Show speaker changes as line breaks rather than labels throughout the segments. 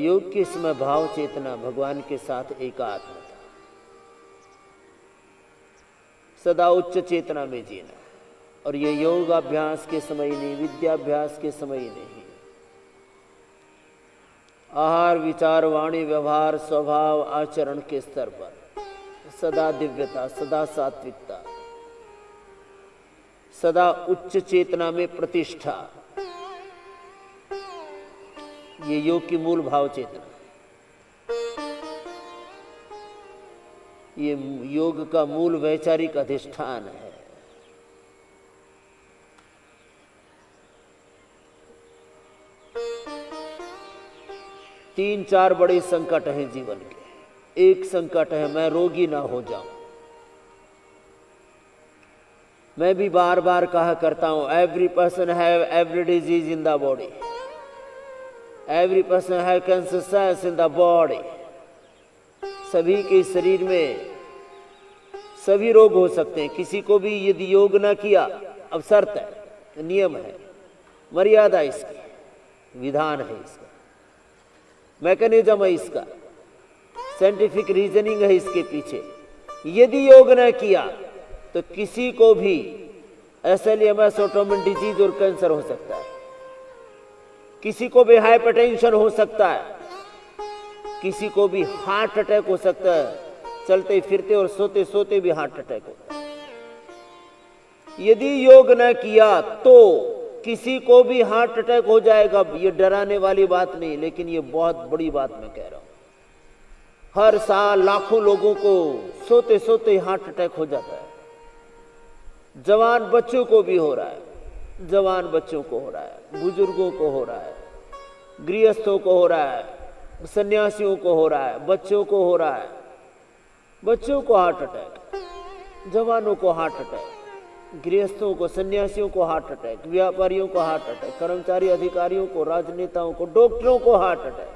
योग के समय भाव चेतना भगवान के साथ एकात्म था। सदा उच्च चेतना में जीना, और ये योग अभ्यास के समय ही नहीं, विद्याभ्यास के समय ही नहीं, आहार विचार वाणी व्यवहार स्वभाव आचरण के स्तर पर सदा दिव्यता, सदा सात्विकता, सदा उच्च चेतना में प्रतिष्ठा, ये योग की मूल भाव चेतना। ये योग का मूल वैचारिक अधिष्ठान है। तीन चार बड़े संकट हैं जीवन के। एक संकट है मैं रोगी ना हो जाऊं। मैं भी बार बार कहा करता हूं, every person have every disease in the body, every person have cancer in the body. सभी के शरीर में सभी रोग हो सकते हैं। किसी को भी यदि योग ना किया, अब शर्त है, नियम है, मर्यादा इसकी, विधान है इसका, मैकेनिज्म है इसका, साइंटिफिक रीजनिंग है इसके पीछे। यदि योग न किया तो किसी को भी एसएलएमएस ऑटोइम्यून डिजीज और कैंसर हो सकता है, किसी को भी हाइपरटेंशन हो सकता है, किसी को भी हार्ट अटैक हो सकता है, चलते फिरते और सोते सोते भी हार्ट अटैक होता है। यदि योग न किया तो किसी को भी हार्ट अटैक हो जाएगा। ये डराने वाली बात नहीं, लेकिन ये बहुत बड़ी बात मैं कह रहा हूं। हर साल लाखों लोगों को सोते सोते हार्ट अटैक हो जाता है। जवान बच्चों को भी हो रहा है, जवान बच्चों को हो रहा है, बुजुर्गों को हो रहा है, गृहस्थों को हो रहा है, सन्यासियों को हो रहा है, बच्चों को हो रहा है। बच्चों को हार्ट अटैक, जवानों को हार्ट अटैक, गृहस्थों को, सन्यासियों को हार्ट अटैक, व्यापारियों को हार्ट अटैक, कर्मचारी अधिकारियों को, राजनेताओं को, डॉक्टरों को हार्ट अटैक,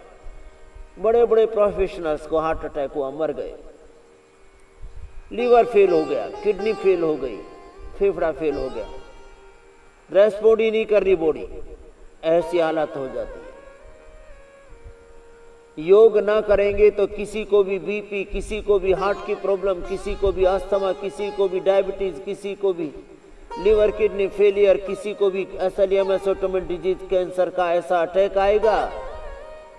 बड़े बड़े प्रोफेशनल्स को हार्ट अटैक हुआ, मर गए। लीवर फेल हो गया, किडनी फेल हो गई, फेफड़ा फेल हो गया, रेस्पॉन्ड नहीं कर रही बॉडी, ऐसी हालत हो जाती है। योग ना करेंगे तो किसी को भी बीपी, किसी को भी हार्ट की प्रॉब्लम, किसी को भी अस्थमा, किसी को भी डायबिटीज, किसी को भी लिवर किडनी फेलियर, किसी को भी एसएलएमएस ऑटोइम्यून डिजीज कैंसर का ऐसा अटैक आएगा।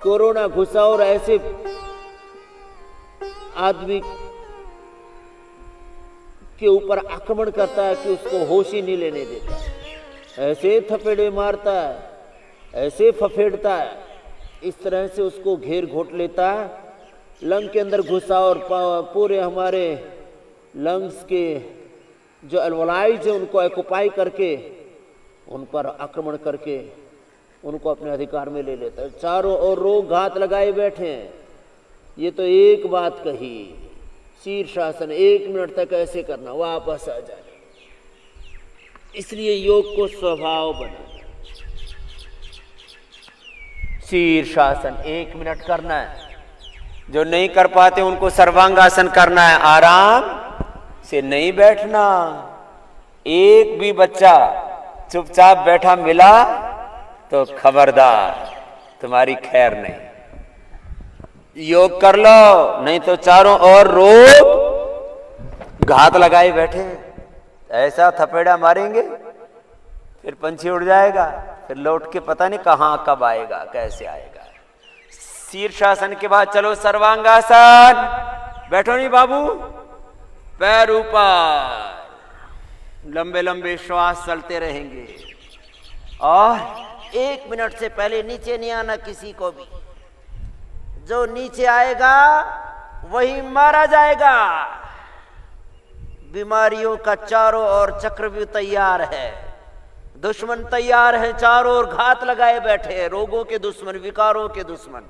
कोरोना घुसा और ऐसे आदमी के ऊपर आक्रमण करता है कि उसको होश ही नहीं लेने देता, ऐसे थपेड़े मारता है, ऐसे फफेड़ता है, इस तरह से उसको घेर घोट लेता है, लंग के अंदर घुसा और पूरे हमारे लंग्स के जो एल्वोलाइज है उनको ऑक्युपाई करके, उन पर आक्रमण करके उनको अपने अधिकार में ले लेता है। चारों ओर रोग घात लगाए बैठे हैं। ये तो एक बात कही, शीर्षासन 1 मिनट तक ऐसे करना, वापस आ जाए। इसलिए योग को स्वभाव बना, शीर्षासन 1 मिनट करना है। जो नहीं कर पाते उनको सर्वांगासन करना है, आराम से नहीं बैठना। एक भी बच्चा चुपचाप बैठा मिला तो खबरदार, तुम्हारी खैर नहीं। योग कर लो, नहीं तो चारों ओर रोग घात लगाए बैठे, ऐसा थपेड़ा मारेंगे फिर पंछी उड़ जाएगा, फिर लौट के पता नहीं कहां कब आएगा, कैसे आएगा। शीर्षासन के बाद चलो सर्वांगासन। बैठो नहीं बाबू, पैर ऊपर, लंबे लंबे श्वास चलते रहेंगे और 1 मिनट से पहले नीचे नहीं आना किसी को भी। जो नीचे आएगा वही मारा जाएगा। बीमारियों का चारों ओर चक्रव्यूह तैयार है, दुश्मन तैयार है, चारों ओर घात लगाए बैठे हैं, रोगों के दुश्मन, विकारों के दुश्मन।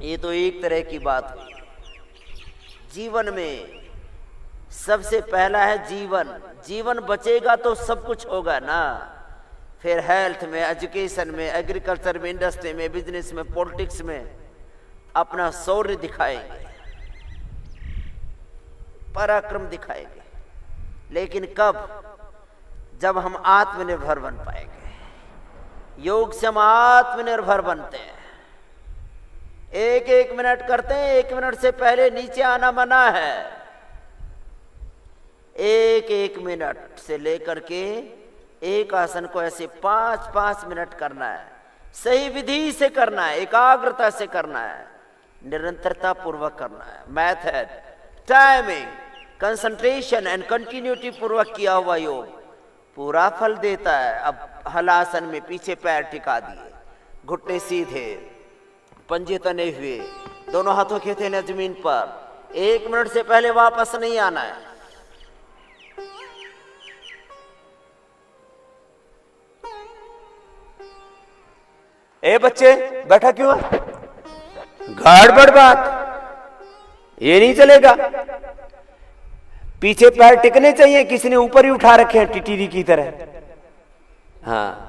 ये तो एक तरह की बात हुई। जीवन में सबसे पहला है जीवन। जीवन बचेगा तो सब कुछ होगा ना। फिर हेल्थ में, एजुकेशन में, एग्रीकल्चर में, इंडस्ट्री में, बिजनेस में, पॉलिटिक्स में अपना शौर्य दिखाएंगे, पराक्रम दिखाएंगे। लेकिन कब? जब हम आत्मनिर्भर बन पाएंगे। योग से हम आत्मनिर्भर बनते हैं। एक एक मिनट करते हैं, 1 मिनट से पहले नीचे आना मना है। एक एक मिनट से लेकर के एक आसन को ऐसे 5-5 मिनट करना है। सही विधि से करना है, एकाग्रता से करना है, निरंतरता पूर्वक करना है। Method, timing, concentration and continuity पूर्वक किया हुआ योग पूरा फल देता है। अब हलासन में पीछे पैर टिका दिए, घुटने सीधे, पंजे तने हुए, दोनों हाथों के थे जमीन पर। 1 मिनट से पहले वापस नहीं आना है। ए बच्चे बैठा क्यों है? गड़बड़ बात, ये नहीं चलेगा। पीछे पैर टिकने चाहिए, किसी ने ऊपर ही उठा रखे हैं टिटीरी की तरह। हाँ,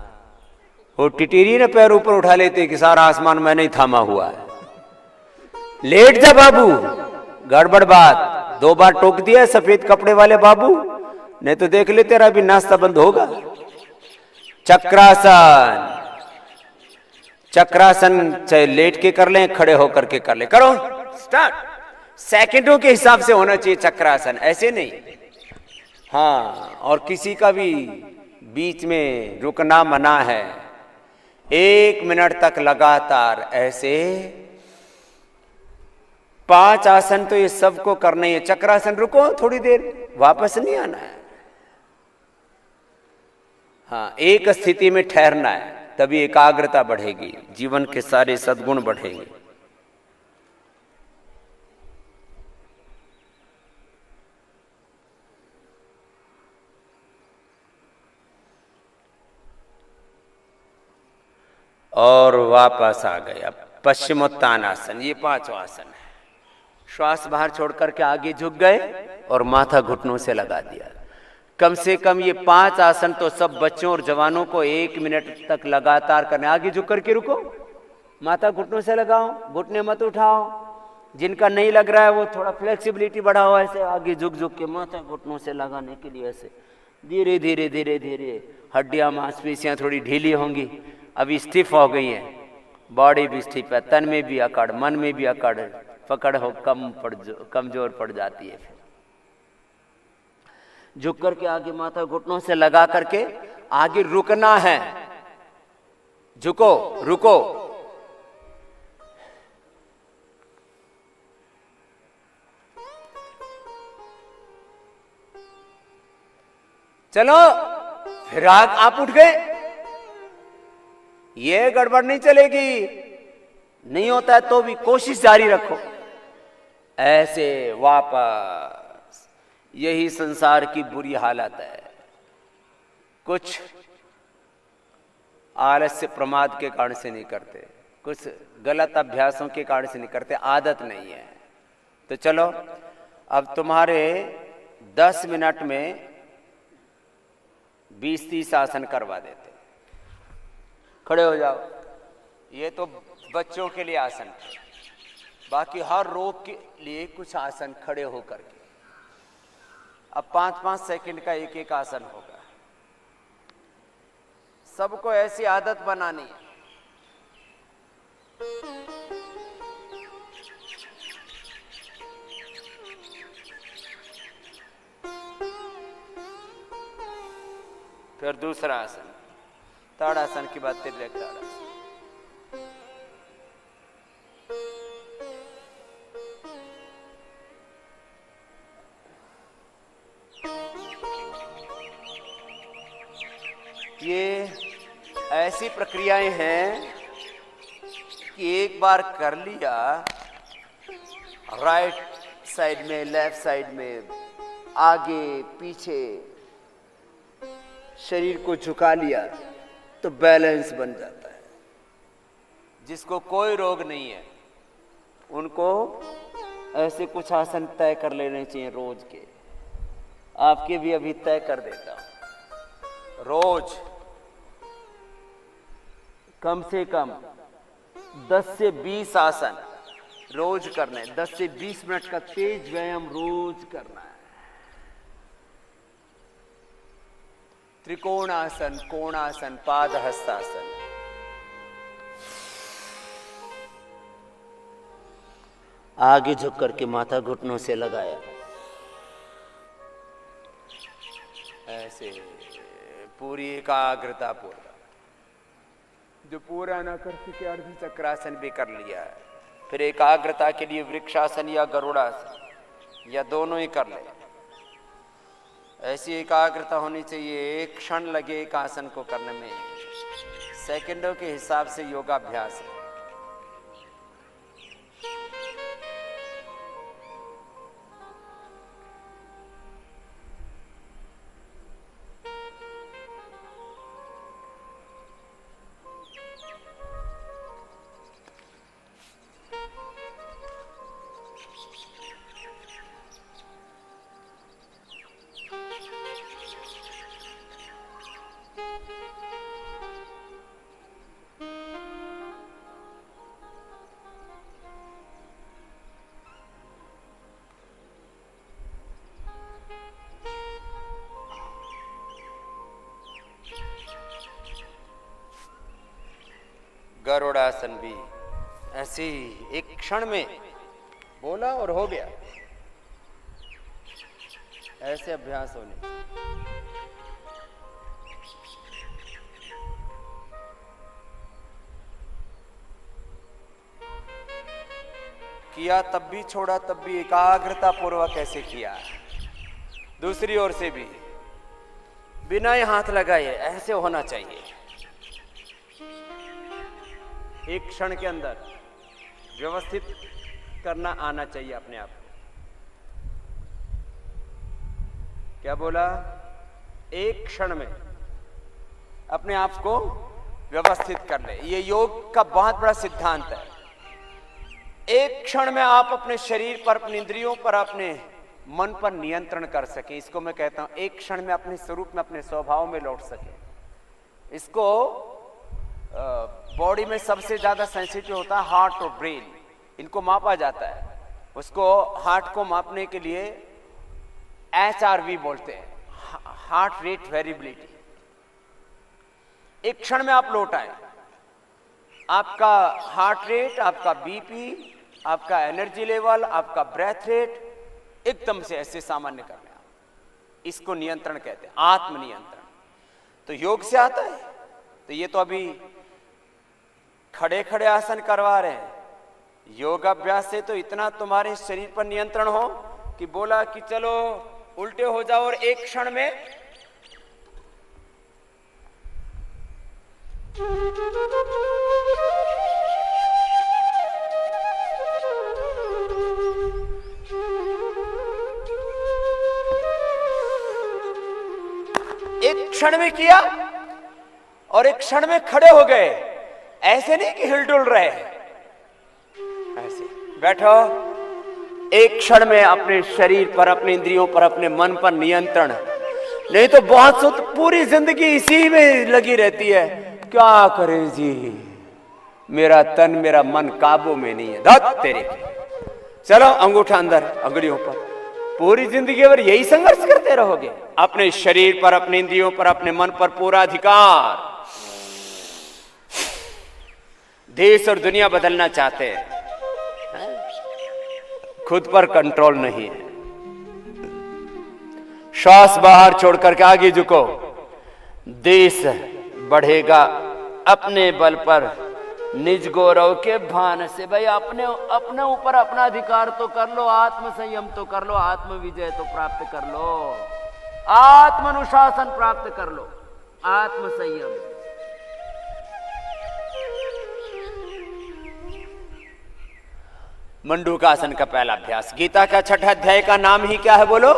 वो टिटीरी ने पैर ऊपर उठा लेते कि सारा आसमान मैंने ही थामा हुआ है। लेट जा बाबू, गड़बड़ बात। 2 बार टोक दिया सफेद कपड़े वाले बाबू, नहीं तो देख ले तेरा भी नाश्ता बंद होगा। चक्रासन, चक्रासन चाहे लेट के कर लें, खड़े होकर के कर ले। करो स्टार्ट। सेकंडों के हिसाब से होना चाहिए चक्रासन, ऐसे नहीं। हाँ, और किसी का भी बीच में रुकना मना है। 1 मिनट तक लगातार ऐसे 5 आसन तो ये सबको करना ही है। चक्रासन रुको थोड़ी देर, वापस नहीं आना है। हाँ, एक स्थिति में ठहरना है, तभी एकाग्रता बढ़ेगी, जीवन के सारे सद्गुण बढ़ेंगे। और वापस आ गए। अब पश्चिमोत्तानासन, ये 5वां आसन है। श्वास बाहर छोड़ करके आगे झुक गए और माथा घुटनों से लगा दिया। कम से कम ये 5 आसन तो सब बच्चों और जवानों को 1 मिनट तक लगातार करने। आगे झुक करके रुको, माथा घुटनों से लगाओ, घुटने मत उठाओ। जिनका नहीं लग रहा है वो थोड़ा फ्लेक्सिबिलिटी बढ़ाओ, ऐसे आगे झुक झुक के माथा घुटनों से लगाने के लिए ऐसे धीरे धीरे धीरे धीरे। हड्डियां मांसपेशियां थोड़ी ढीली होंगी, अभी स्टिफ हो गई है, बॉडी भी स्टिफ है, तन में भी अकड़, मन में भी अकड़, पकड़ हो कमजोर पड़ जाती है। झुक करके आगे माथा घुटनों से लगा करके आगे रुकना है। झुको, रुको, चलो। फिर आप उठ गए, ये गड़बड़ नहीं चलेगी। नहीं होता है तो भी कोशिश जारी रखो। ऐसे वापस, यही संसार की बुरी हालत है। कुछ आलस्य प्रमाद के कारण से नहीं करते, कुछ गलत अभ्यासों के कारण से नहीं करते, आदत नहीं है। तो चलो, अब तुम्हारे 10 मिनट में 20-30 आसन करवा देते। खड़े हो जाओ। ये तो बच्चों के लिए आसन, बाकी हर रोग के लिए कुछ आसन खड़े होकर के। अब 5-5 सेकंड का एक एक आसन होगा। सबको ऐसी आदत बनानी है। फिर दूसरा आसन, ताड़ासन की बात, तिर्यक ताड़ासन। ये ऐसी प्रक्रियाएं हैं कि एक बार कर लिया, राइट साइड में, लेफ्ट साइड में, आगे पीछे शरीर को झुका लिया तो बैलेंस बन जाता है। जिसको कोई रोग नहीं है उनको ऐसे कुछ आसन तय कर लेने चाहिए रोज के। आपके भी अभी तय कर देता हूं। रोज कम से कम 10 से 20 आसन रोज करने, 10 से 20 मिनट का तेज व्यायाम रोज करना है। त्रिकोणासन, कोणासन, पादहस्तासन। आगे झुक करके माथा घुटनों से लगाया, ऐसे पूरी एकाग्रता पूर्वक। जो पूरा न कर सके अर्ध चक्रासन भी कर लिया है, फिर एकाग्रता के लिए वृक्षासन या गरुड़ासन या दोनों ही कर ले। ऐसी एकाग्रता होनी चाहिए, एक क्षण लगे एक आसन को करने में, सेकंडों के हिसाब से योगाभ्यास है। गरुड़ासन भी ऐसे ही एक क्षण में बोला और हो गया, ऐसे अभ्यास होने। किया तब भी छोड़ा तब भी एकाग्रता पूर्वक ऐसे किया। दूसरी ओर से भी बिना ही हाथ लगाए ऐसे होना चाहिए। एक क्षण के अंदर व्यवस्थित करना आना चाहिए अपने आप को। क्या बोला? एक क्षण में अपने आप को व्यवस्थित कर ले। ये योग का बहुत बड़ा सिद्धांत है। एक क्षण में आप अपने शरीर पर, अपने इंद्रियों पर, अपने मन पर नियंत्रण कर सके। इसको मैं कहता हूं एक क्षण में अपने स्वरूप में, अपने स्वभाव में लौट सके। इसको बॉडी में सबसे ज्यादा सेंसिटिव होता है हार्ट और ब्रेन, इनको मापा जाता है। उसको हार्ट को मापने के लिए HRV बोलते हैं, हार्ट रेट वेरिएबिलिटी। एक क्षण में आप लौट आए, आपका हार्ट रेट, आपका बीपी, आपका एनर्जी लेवल, आपका ब्रेथ रेट एकदम से ऐसे सामान्य कर लें। इसको नियंत्रण कहते हैं, आत्म नियंत्रण। तो योग से आता है। तो ये तो अभी खड़े खड़े आसन करवा रहे हैं। योगाभ्यास से तो इतना तुम्हारे शरीर पर नियंत्रण हो कि बोला कि चलो उल्टे हो जाओ और एक क्षण में एक क्षण में किया और एक क्षण में खड़े हो गए। ऐसे नहीं कि हिलडुल रहे, ऐसे बैठो। एक क्षण में अपने शरीर पर, अपने इंद्रियों पर, अपने मन पर नियंत्रण। नहीं तो बहुत सो तो पूरी जिंदगी इसी में लगी रहती है। क्या करें जी, मेरा तन, मेरा मन काबू में नहीं है। धत तेरे, चलो अंगूठा अंदर, अंगुलियों पर। पूरी जिंदगी भर यही संघर्ष करते रहोगे। अपने शरीर पर, अपने इंद्रियों पर, अपने मन पर पूरा अधिकार। देश और दुनिया बदलना चाहते हैं, खुद पर कंट्रोल नहीं है। श्वास बाहर छोड़कर के आगे झुको। देश बढ़ेगा अपने बल पर, निज गौरव के भान से। भाई अपने ऊपर अपना अधिकार तो कर लो, आत्म संयम तो कर लो, आत्म विजय तो प्राप्त कर लो, आत्म अनुशासन प्राप्त कर लो, आत्म संयम। मंडूकासन का पहला अभ्यास। गीता का छठा अध्याय का नाम ही क्या है बोलो?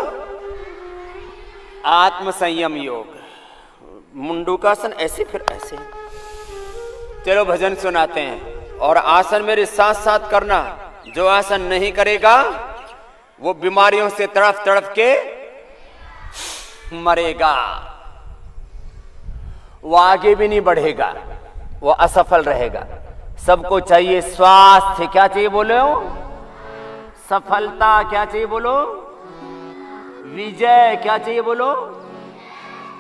आत्म संयम योग। मंडूकासन ऐसे, फिर ऐसे। चलो भजन सुनाते हैं और आसन मेरे साथ साथ करना। जो आसन नहीं करेगा वो बीमारियों से तड़फ तड़फ के मरेगा, वो आगे भी नहीं बढ़ेगा, वो असफल रहेगा। सबको चाहिए स्वास्थ्य। क्या चाहिए बोलो? सफलता। क्या चाहिए बोलो? विजय। क्या चाहिए बोलो?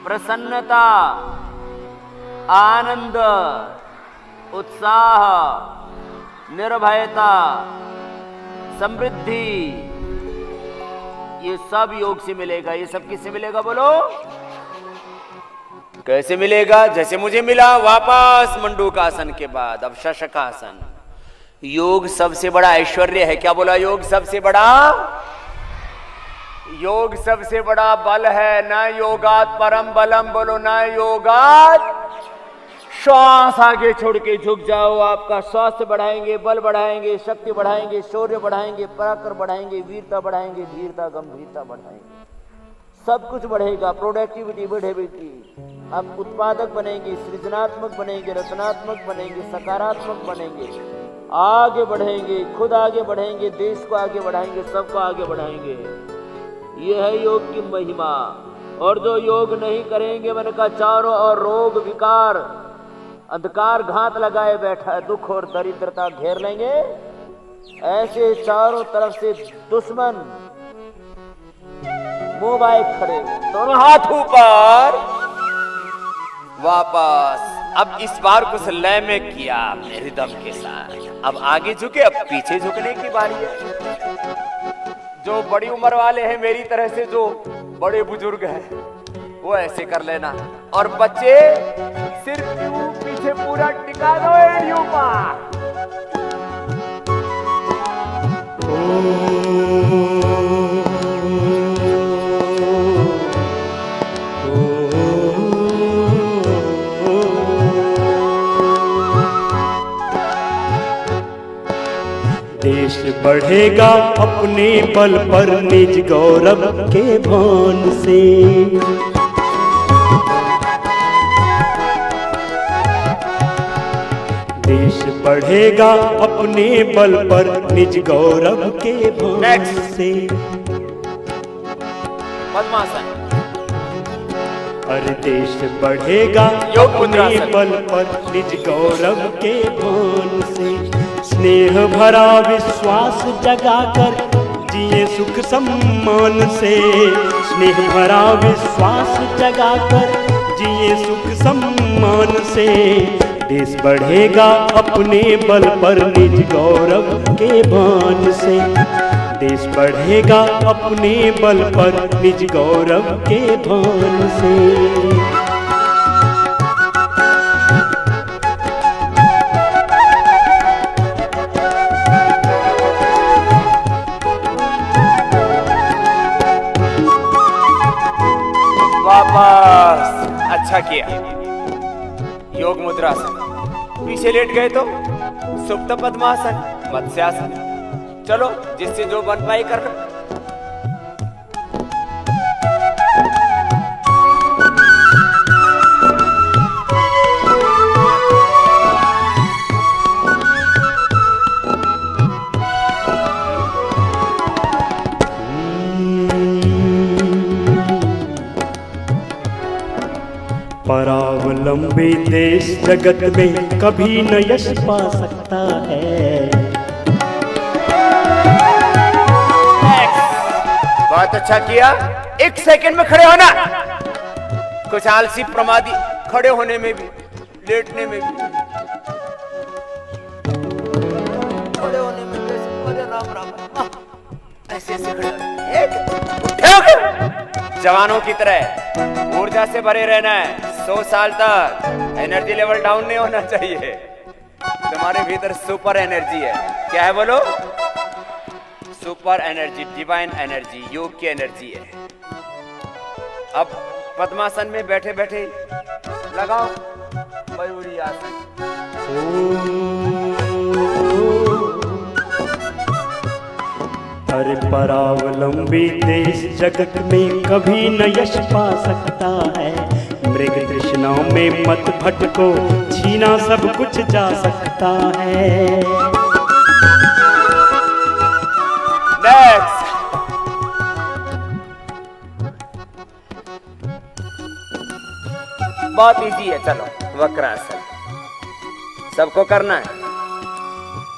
प्रसन्नता, आनंद, उत्साह, निर्भयता, समृद्धि, ये सब योग से मिलेगा। ये सब किससे मिलेगा बोलो? कैसे मिलेगा? जैसे मुझे मिला वापस मंडूकासन के बाद, अब शशकासन। योग सबसे बड़ा ऐश्वर्य है। क्या बोला? योग सबसे बड़ा, योग सबसे बड़ा बल है। न योगात परम बलम, बोलो न योगात। श्वास आगे छोड़ के झुक जाओ। आपका स्वास्थ्य बढ़ाएंगे, बल बढ़ाएंगे, शक्ति बढ़ाएंगे, शौर्य बढ़ाएंगे, पराक्रम बढ़ाएंगे, वीरता बढ़ाएंगे, धीरता गंभीरता बढ़ाएंगे, सब कुछ बढ़ेगा। प्रोडक्टिविटी बढ़ेगी। आप उत्पादक बनेंगे, सृजनात्मक बनेंगे, रचनात्मक बनेंगे, सकारात्मक बनेंगे, आगे बढ़ेंगे, खुद आगे बढ़ेंगे, देश को आगे बढ़ाएंगे, सबको आगे बढ़ाएंगे। ये है योग की महिमा। और जो योग नहीं करेंगे, मन का चारों और रोग विकार अंधकार घात लगाए बैठा है, दुख और दरिद्रता घेर लेंगे। ऐसे चारों तरफ से दुश्मन मोबाइल खड़े, दोनों हाथ ऊपर, वापस। अब इस बार कुछ लय में किया आपने रिदम के साथ। अब आगे झुके, अब पीछे झुकने की बारी है। जो बड़ी उम्र वाले हैं मेरी तरह से, जो बड़े बुजुर्ग हैं, वो ऐसे कर लेना। और बच्चे सिर्फ पीछे पूरा टिका दो एड़ियों पर।
देश बढ़ेगा अपने बल पर, निज गौरव के भान से। देश बढ़ेगा अपने बल पर, निज गौरव के भान से।
पद्मासन।
अरे देश बढ़ेगा अपने बल पर, निज गौरव के भान से। स्नेह भरा विश्वास जगाकर जिए सुख सम्मान से। स्नेह भरा विश्वास जगाकर जिए सुख सम्मान से। देश बढ़ेगा अपने बल पर, निज गौरव के भान से। देश बढ़ेगा अपने बल पर, निज गौरव के भान से।
वापस। अच्छा किया। योग मुद्रा से पीछे लेट गए तो सुप्त पद्मासन, मत्स्यासन। चलो जिससे जो बन पाई कर लो।
परावलंबी देश जगत में कभी न यश पा सकता है।
बहुत अच्छा किया। एक सेकंड में खड़े होना। कुछ आलसी प्रमादी खड़े होने में भी, लेटने में भी, खड़े होने में भी राम राम ऐसे ऐसे खड़े। जवानों की तरह ऊर्जा से भरे रहना है। 100 साल तक एनर्जी लेवल डाउन नहीं होना चाहिए। तुम्हारे भीतर सुपर एनर्जी है। क्या है बोलो? सुपर एनर्जी, डिवाइन एनर्जी, योग की एनर्जी है। अब पद्मासन में बैठे बैठे लगाओ मयूरी आसन।
हर परावलंबी देश जगत में कभी न यश पा सकता है। मृग तृष्णा में मत भटको, छीना सब कुछ जा सकता है।
नेक्स्ट। बहुत इजी है। चलो वक्रासन सबको करना है।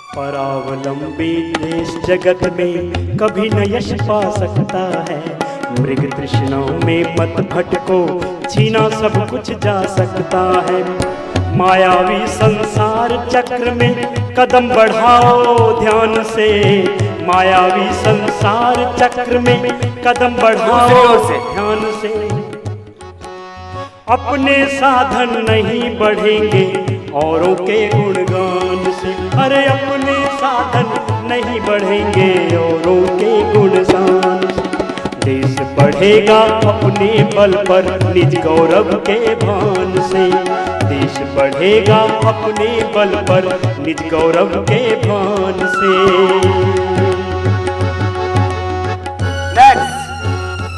परावलंबी देश जगत में कभी न यश पा सकता है। मृग तृष्णा में मत भटको, छीना सब कुछ जा सकता है। मायावी संसार चक्र में कदम बढ़ाओ ध्यान से। मायावी संसार चक्र में कदम बढ़ाओ ध्यान से। अपने साधन नहीं बढ़ेंगे औरों के गुणगान से। अरे अपने साधन नहीं बढ़ेंगे औरों के गुणगान से। देश बढ़ेगा अपने बल पर निज गौरव के भान से। देश बढ़ेगा अपने बल पर निज गौरव के भान से।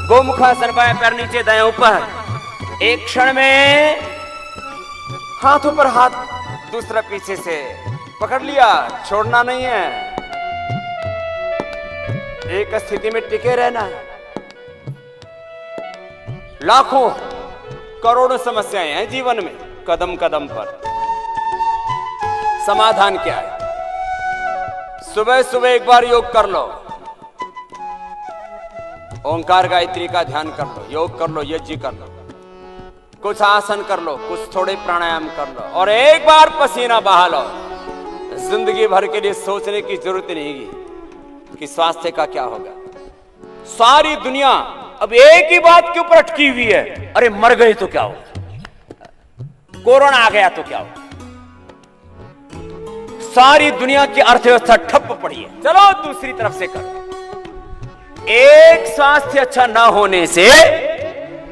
गोमुखासन, बाएं पैर नीचे दाएं ऊपर। एक क्षण में हाथ ऊपर हाथ, दूसरा पीछे से पकड़ लिया, छोड़ना नहीं है। एक स्थिति में टिके रहना है। लाखों करोड़ों समस्याएं हैं जीवन में, कदम कदम पर। समाधान क्या है? सुबह सुबह एक बार योग कर लो, ओंकार गायत्री का ध्यान कर लो, योग कर लो, यज्ञ कर लो, कुछ आसन कर लो, कुछ थोड़े प्राणायाम कर लो, और एक बार पसीना बहा लो। जिंदगी भर के लिए सोचने की जरूरत नहीं है कि स्वास्थ्य का क्या होगा। सारी दुनिया अब एक ही बात के ऊपर अटकी हुई है, अरे मर गए तो क्या होगा, कोरोना आ गया तो क्या होगा। सारी दुनिया की अर्थव्यवस्था ठप पड़ी है। चलो दूसरी तरफ से करो। एक स्वास्थ्य अच्छा ना होने से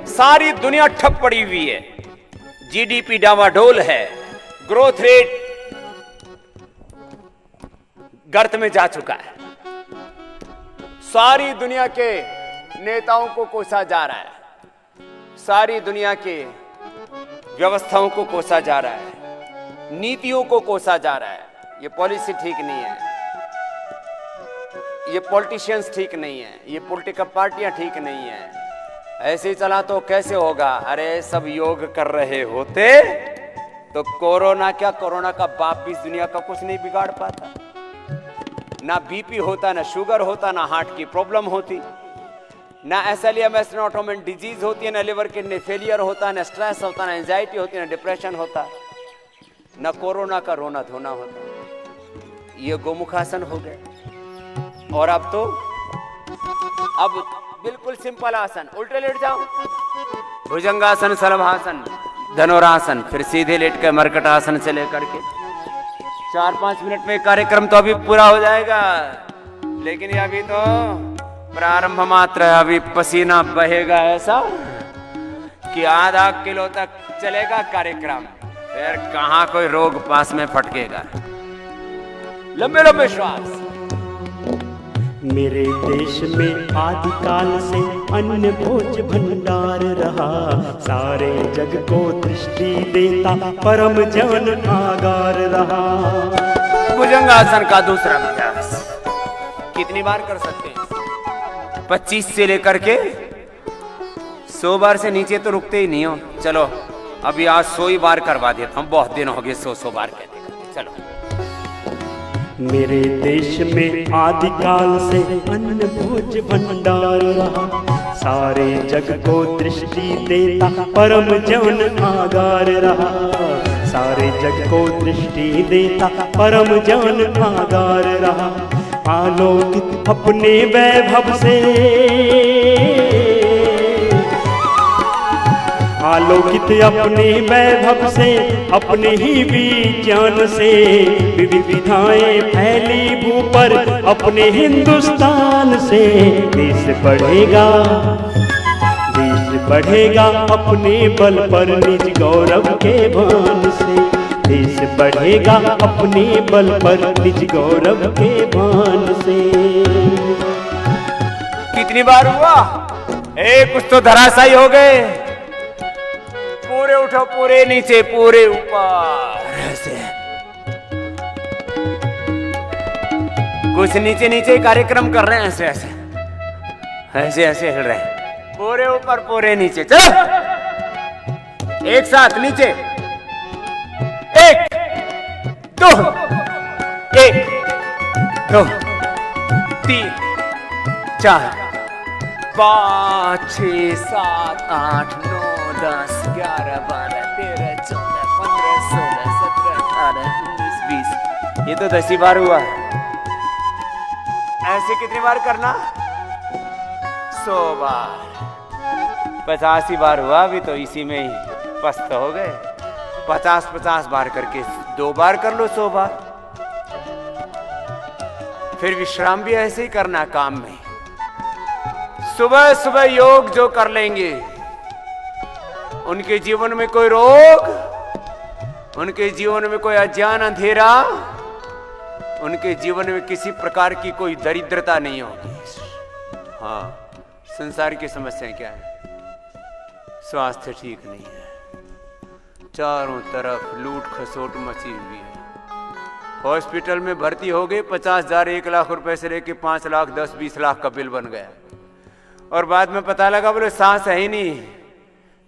सारी दुनिया ठप पड़ी हुई है। जीडीपी डावाडोल है, ग्रोथ रेट गर्त में जा चुका है। सारी दुनिया के नेताओं को कोसा जा रहा है, सारी दुनिया के व्यवस्थाओं को कोसा जा रहा है, नीतियों को कोसा जा रहा है। ये पॉलिसी ठीक नहीं है, ये पॉलिटिशियंस ठीक नहीं है, ये पॉलिटिकल पार्टियां ठीक नहीं है। ऐसे ही चला तो कैसे होगा? अरे सब योग कर रहे होते तो कोरोना क्या, कोरोना का बाप भी इस दुनिया का कुछ नहीं बिगाड़ पाता। ना बीपी होता, ना शुगर होता, ना हार्ट की प्रॉब्लम होती, ना एसएलईएमएस ना ऑटोमेन डिजीज होती है, ना लिवर किडनी फेलियर होता, ना स्ट्रेस होता, ना एंजाइटी होती, ना डिप्रेशन होता, ना कोरोना का रोना धोना होता। ये गोमुखासन हो गए। और अब तो अब बिल्कुल सिंपल आसन, उल्टे लेट जाओ, भुजंगासन, शलभासन, धनुरासन, फिर सीधे लेट कर मरकट आसन से लेकर के 4-5 मिनट में कार्यक्रम तो अभी पूरा हो जाएगा, लेकिन ये अभी तो प्रारंभ मात्र है। अभी पसीना बहेगा ऐसा कि आधा किलो तक चलेगा कार्यक्रम, फिर कहां कोई रोग पास में फटकेगा। लंबे लंबे श्वास।
मेरे देश में आदिकाल से अन्न भोज भंडार रहा। सारे जग को दृष्टि देता परम जन आगार रहा।
भुजंगासन का दूसरा अभ्यास कितनी बार कर सकते हैं? 25 से लेकर के 100 बार से नीचे तो रुकते ही नहीं हो। चलो अभी आज 100 ही बार करवा देता हूँ, बहुत दिन हो गए 100 बार कहते करते। चलो।
मेरे देश में आदिकाल से अन्न भोज भंडार रहा। सारे जग को दृष्टि देता परम जन आगार रहा। सारे जग को दृष्टि देता परम जन आगार रहा। आलोकित अपने वैभव से, आलोकित अपने वैभव से, अपने ही विज्ञान से विविधताएं फैली भू पर अपने हिंदुस्तान से। देश बढ़ेगा, देश बढ़ेगा अपने बल पर निज गौरव के भान से। देश बढ़ेगा अपने बल पर निज गौरव के भान से।
कितनी बार हुआ? कुछ तो धराशायी हो गए। पूरे उठो, पूरे नीचे, पूरे ऊपर, ऐसे कुछ नीचे नीचे कार्यक्रम कर रहे हैं, ऐसे ऐसे ऐसे ऐसे हिल रहे हैं। पूरे ऊपर, पूरे नीचे। चलो एक साथ नीचे, 1 2 1 2 3 4 5 6 7 8 9 10 11 12 13 14 15 16 17 18 19 20। ये तो 10 ही बार हुआ।
ऐसे कितनी बार करना? 100 बार। 85 बार हुआ भी तो इसी में ही पस्त हो गए। 50 बार करके 2 बार कर लो 100 बार। फिर विश्राम भी ऐसे ही करना काम में। सुबह सुबह योग जो कर लेंगे उनके जीवन में कोई रोग, उनके जीवन में कोई अज्ञान अंधेरा, उनके जीवन में किसी प्रकार की कोई दरिद्रता नहीं होगी। हाँ, संसार की समस्याएं क्या है? स्वास्थ्य ठीक नहीं है, चारों तरफ लूट खसोट मची हुई है। हॉस्पिटल में भर्ती हो गए, 50,000 1 लाख रुपए से लेके 5 लाख 10-20 लाख का बिल बन गया। और बाद में पता लगा बोले सांस है ही नहीं,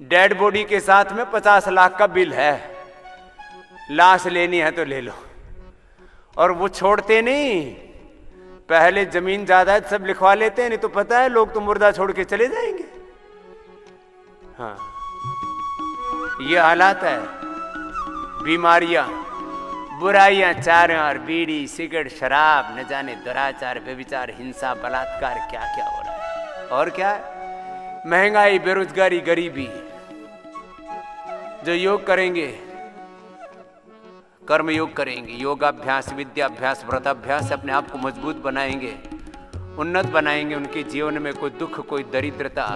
डेड बॉडी के साथ में 50 लाख का बिल है, लाश लेनी है तो ले लो। और वो छोड़ते नहीं, पहले जमीन जायदाद सब लिखवा लेते हैं, नहीं तो पता है लोग तो मुर्दा छोड़ के चले जाएंगे। हाँ, ये हालात है। बीमारियां, बुराइयां चारों ओर, बीड़ी सिगरेट शराब, न जाने दुराचार व्यभिचार हिंसा बलात्कार, क्या क्या हो रहा है। और क्या है? महंगाई, बेरोजगारी, गरीबी। जो योग करेंगे, कर्म योग करेंगे, योगाभ्यास, विद्याभ्यास, व्रताभ्यास, अपने आप को मजबूत बनाएंगे, उन्नत बनाएंगे, उनके जीवन में कोई दुख कोई दरिद्रता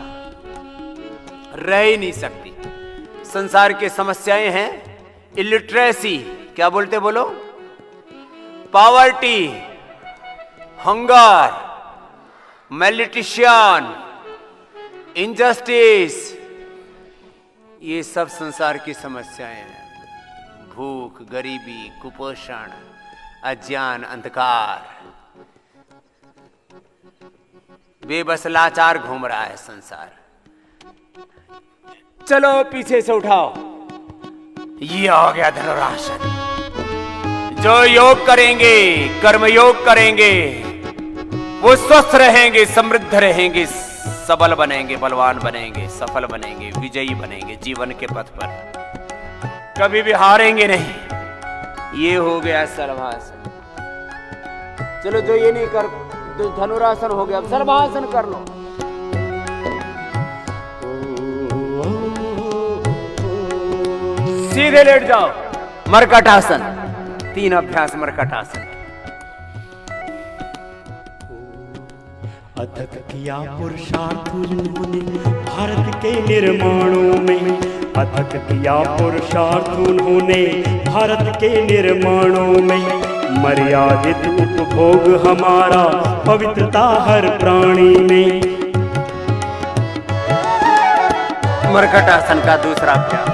रह ही नहीं सकती। संसार की समस्याएं हैं इलिटरेसी, क्या बोलते बोलो, पॉवर्टी, हंगर, मैलिटिशियन, इनजस्टिस, ये सब संसार की समस्याएं हैं। भूख, गरीबी, कुपोषण, अज्ञान, अंधकार, बेबस लाचार घूम रहा है संसार। चलो पीछे से उठाओ, ये हो गया धनुरासन। जो योग करेंगे, कर्म योग करेंगे, वो स्वस्थ रहेंगे, समृद्ध रहेंगे, सबल बनेंगे, बलवान बनेंगे, सफल बनेंगे, विजयी बनेंगे जीवन के पथ पर, कभी भी हारेंगे नहीं। ये हो गया सर्वासन। चलो जो ये नहीं कर, तो धनुरासन हो गया, अब सर्वासन कर लो। सीधे लेट जाओ, मरकटासन, 3 अभ्यास मरकटासन।
अथक किया पुरुषार्थ उन्होंने भारत के निर्माणों में, अथक किया पुरुषार्थ उन्होंने भारत के निर्माणों में, मर्यादित उपभोग हमारा पवित्रता हर प्राणी में।
मरकटासन का दूसरा अभ्यास।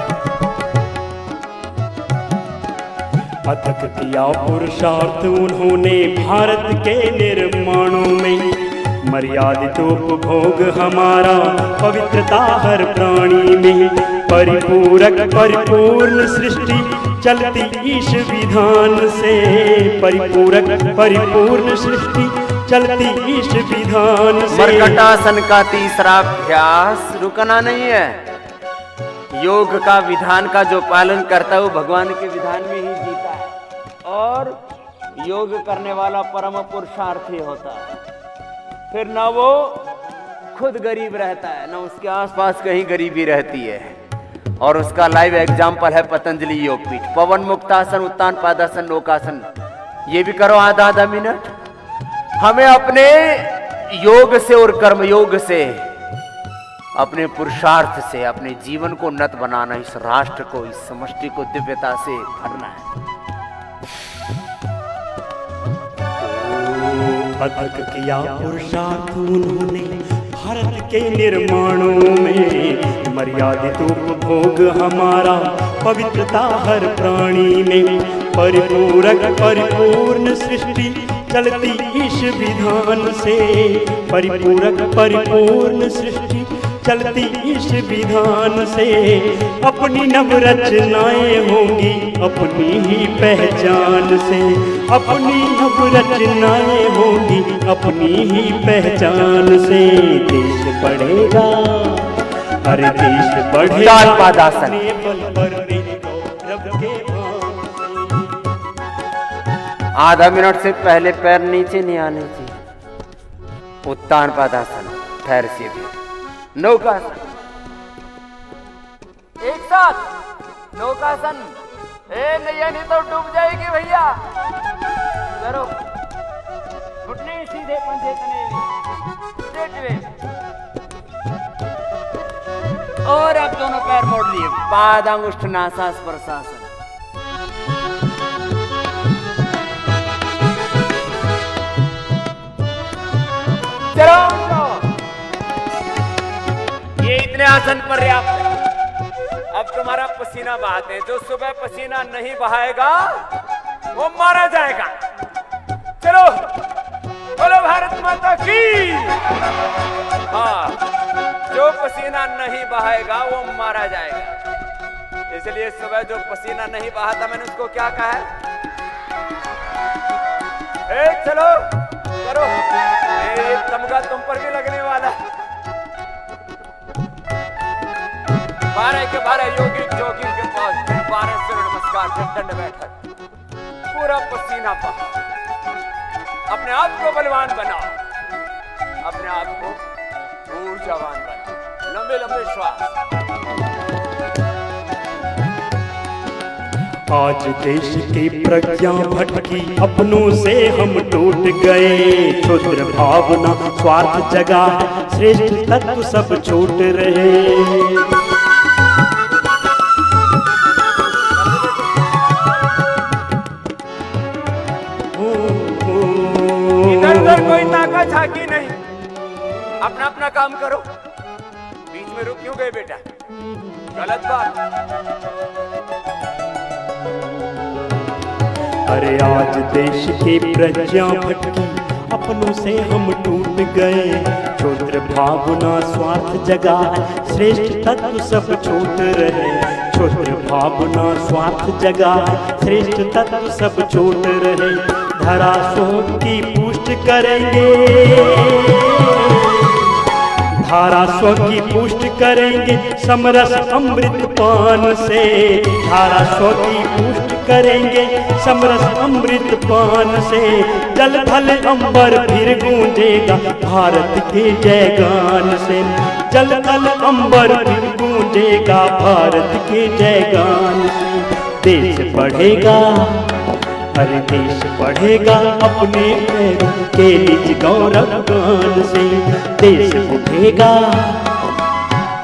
अथक किया पुरुषार्थ उन्होंने भारत के निर्माणों में, मर्यादित उपभोग हमारा पवित्रता हर प्राणी में, परिपूरक परिपूर्ण सृष्टि चलती ईश विधान से, परिपूरक परिपूर्ण सृष्टि चलती ईश विधान से।
मरकटासन का तीसरा अभ्यास रुकना नहीं है। योग का विधान का जो पालन करता है वो भगवान के विधान में ही जीता है, और योग करने वाला परम पुरुषार्थी होता है। फिर ना वो खुद गरीब रहता है, ना उसके आसपास कहीं गरीबी रहती है। और उसका लाइव एग्जाम्पल है पतंजलि योगपीठ। पवन मुक्तासन, उत्तान पादासन, नौकासन, ये भी करो आधा मिनट। हमें अपने योग से और कर्म योग से, अपने पुरुषार्थ से अपने जीवन को उन्नत बनाना, इस राष्ट्र को, इस समष्टि को दिव्यता से भरना है।
अथक किया पुरुषार्थ उन्होंने भारत के निर्माणों में, मर्यादित उपभोग हमारा पवित्रता हर प्राणी में, परिपूरक परिपूर्ण सृष्टि चलती ईश विधान से, परिपूरक परिपूर्ण सृष्टि चलती ईश विधान से। अपनी नव रचनाएं होंगी अपनी ही पहचान से, अपनी नव रचनाएं होंगी अपनी ही पहचान से। देश बढ़ेगा, अरे देश बढ़ेगा, अपने बल पर गौरव के भाव।
आधा मिनट से पहले पैर नीचे नहीं आने चाहिए। उत्तान पादासन, ठहर सीधे, नौकासन, एक साथ नौकासन। नहीं तो डूब जाएगी भैया। करो, घुटने सीधे, पंजे तने स्ट्रेट वे, और अब दोनों पैर मोड़ लिए, पाद अंगुष्ठ नासा स्पर्शासन। चलो, ये इतने आसन पर्याप्त है। अब तुम्हारा पसीना बहाते हैं। जो सुबह पसीना नहीं बहाएगा वो मारा जाएगा। चलो, बोलो भारत माता की। हाँ, जो पसीना नहीं बहाएगा वो मारा जाएगा। इसलिए सुबह जो पसीना नहीं बहाता, मैंने उसको क्या कहा है? चलो करो, तमगा तुम पर भी लगने वाला। 12 के 12 योगी जोगी के पास, फिर 12 सूर्य नमस्कार, फिर दंड बैठक, पूरा पसीना बहा। अपने आप को बलवान बनाओ, अपने आप को ऊर्जावान बनाओ। लंबे लंबे श्वास।
आज देश की प्रज्ञा भटकी, अपनों से हम टूट गए। क्षुद्र भावना स्वार्थ जगा है, श्रेष्ठ तत्व सब छूट रहे।
इधर उधर कोई ताका झाकी नहीं, अपना अपना काम करो। बीच में रुक क्यों गए बेटा? गलत बात।
अरे आज देश की प्रज्ञा भटकी, अपनों से हम टूट गए। क्षुद्र भावना स्वार्थ जगा है, श्रेष्ठ तत्व सब छूट रहे। क्षुद्र भावना स्वार्थ जगा है, श्रेष्ठ तत्व सब छूट रहे। धरा शोक की पुष्ट करेंगे, धारा स्व की पुष्ट करेंगे, समरस अमृत पान से। धारा स्व की पुष्ट करेंगे, समरस अमृत पान से। जल थल अंबर फिर गूंजेगा, भारत के जयगान से। जल थल अंबर फिर गूंजेगा, भारत के जयगान से। देश बढ़ेगा, हर देश बढ़ेगा, अपने पैरों के निज गौरव गान से। देश उठेगा,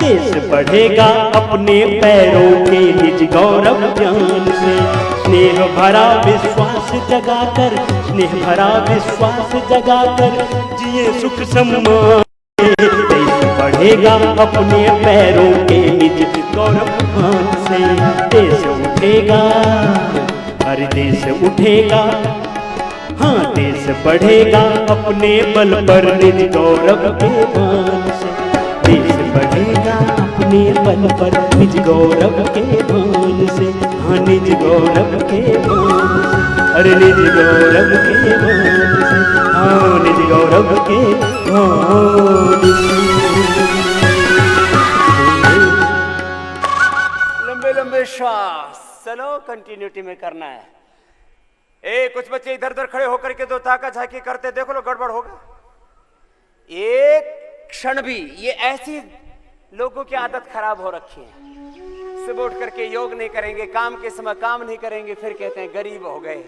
देश बढ़ेगा, अपने पैरों के निज गौरव ज्ञान से। स्नेह भरा विश्वास जगाकर, स्नेह भरा विश्वास जगाकर, जिए सुख सम्मान। देश बढ़ेगा, अपने पैरों के निज गौरव गान से। देश उठेगा, हर देश उठेगा, हाँ देश बढ़ेगा, अपने बल पर निज गौरव के मान से। देश बढ़ेगा, अपने बल पर निज गौरव के मान से। हाँ निज गौरव के मान से, अरे निज गौरव के मान से। हाँ निज गौरव के मान से।
लंबे लंबे श्वास। चलो, कंटिन्यूटी में करना है। कुछ बच्चे इधर उधर खड़े होकर के दो ताका झाकी करते, देखो लो गड़बड़ होगा। एक क्षण भी, ये ऐसी लोगों की आदत खराब हो रखी है। सुबह उठ करके योग नहीं करेंगे, काम के समय काम नहीं करेंगे, फिर कहते हैं गरीब हो गए,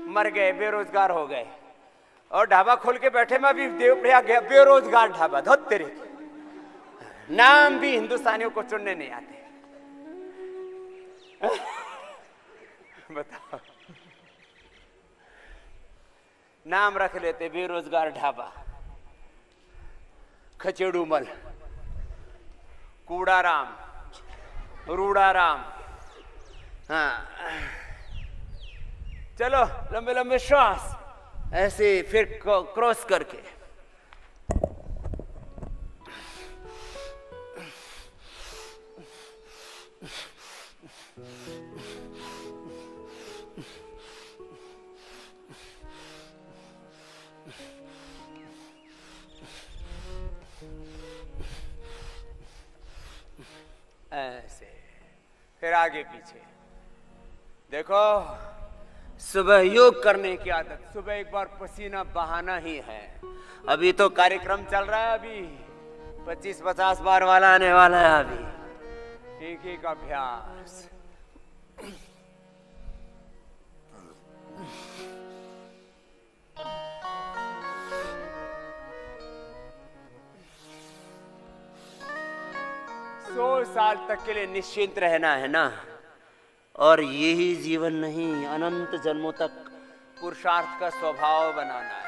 मर गए, बेरोजगार हो गए। और ढाबा खोल के बैठे, मैं अभी देवप्रयाग गया, बेरोजगार ढाबा, धोत तेरे। नाम भी हिंदुस्तानियों को चुनने नहीं आते। बताओ, नाम रख लेते बेरोजगार ढाबा, खचेड़ूमल, कूड़ाराम, रूड़ाराम। हाँ, चलो लंबे लंबे श्वास, ऐसे फिर क्रॉस करके। ऐसे फिर आगे पीछे देखो। सुबह योग करने की आदत, सुबह एक बार पसीना बहाना ही है। अभी तो कार्यक्रम चल रहा है, अभी 25-50 बार वाला आने वाला है। अभी एक एक अभ्यास। सौ साल तक के लिए निश्चिंत रहना है ना, और यही जीवन नहीं, अनंत जन्मों तक पुरुषार्थ का स्वभाव बनाना है।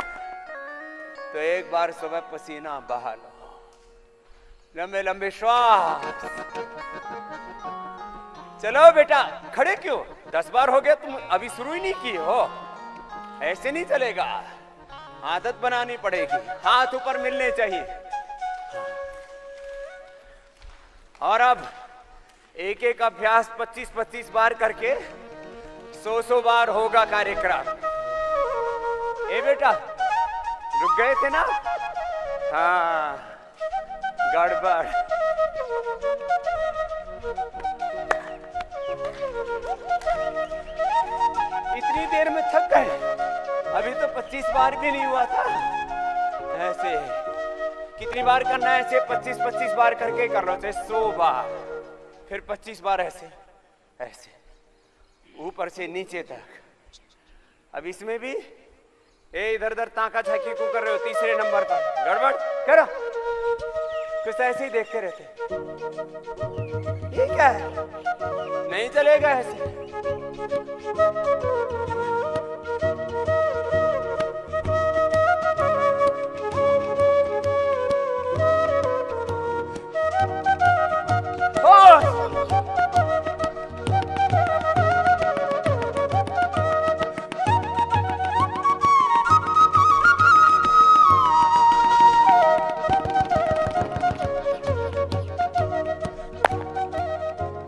तो एक बार सुबह पसीना बहा लो, लंबे लंबे श्वास। चलो बेटा, खड़े क्यों? 10 बार हो गया, तुम अभी शुरू ही नहीं की हो। ऐसे नहीं चलेगा, आदत बनानी पड़ेगी। हाथ ऊपर मिलने चाहिए। और अब एक एक अभ्यास 25-25 बार करके 100 बार होगा कार्यक्रम। ए बेटा, रुक गए थे ना? हाँ, गड़बड़। इतनी देर में थक गए? अभी तो 25 बार भी नहीं हुआ था। ऐसे कितनी बार करना है? ऐसे 25-25 बार करके कर लो, चाहे 100 बार, फिर 25 बार ऐसे ऐसे ऊपर से नीचे तक। अब इसमें भी इधर उधर ताका झाकी को कर रहे हो। तीसरे नंबर पर गड़बड़ करो, कुछ ऐसे ही देखते रहते। ये क्या है? नहीं चलेगा ऐसे।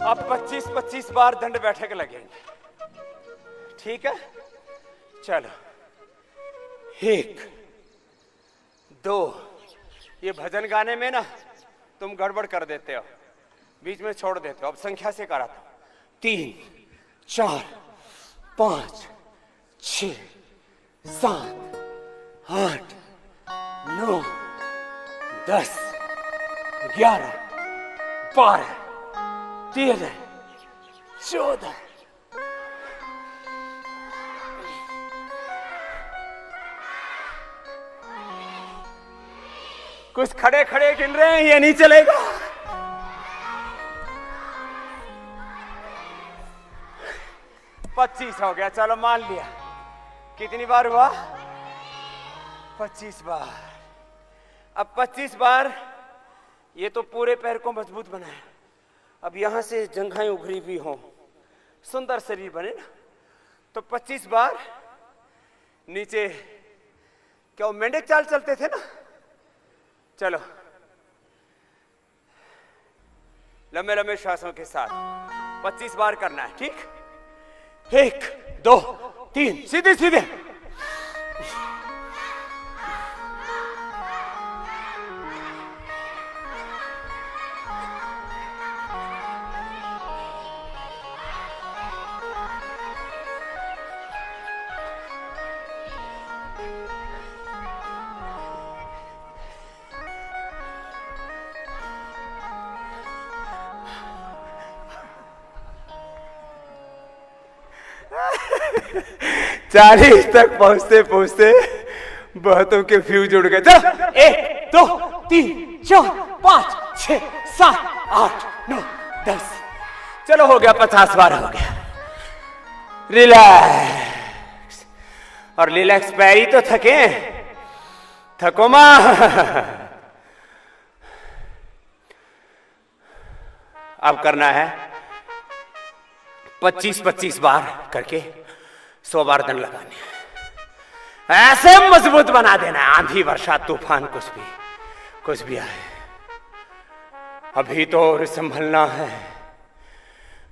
अब 25-25 बार दंड बैठक लगेंगे, ठीक है? चलो, 1 2। ये भजन गाने में ना तुम गड़बड़ कर देते हो, बीच में छोड़ देते हो। अब संख्या से कराता हूं। 3 4 5 6 7 8 9 10 11 12 13 14। कुछ खड़े खड़े गिन रहे हैं, ये नहीं चलेगा। पच्चीस हो गया, चलो मान लिया। कितनी बार हुआ? 25 बार। अब 25 बार ये तो पूरे पैर को मजबूत बनाया। अब यहां से जंघाएं उभरी हुई हो, सुंदर शरीर बने ना, तो 25 बार नीचे। क्या वो मेंढक चाल चलते थे ना? चलो, लंबे लंबे श्वासों के साथ 25 बार करना है, ठीक? 1 2 3, सीधे सीधे। चालीस तक पहुंचते पहुंचते बहुतों के फ्यूज उड़ गए। चल, 1 2 3 4 5 6 7 8 9 10। चलो हो गया, 50 बार हो गया। रिलैक्स। और रिलैक्स पैर ही तो थके, थको मां। अब करना है 25-25 बार करके 100 बार दंड लगाने हैं। ऐसे मजबूत बना देना है, आंधी वर्षा तूफान कुछ भी आए। अभी तो और संभलना है।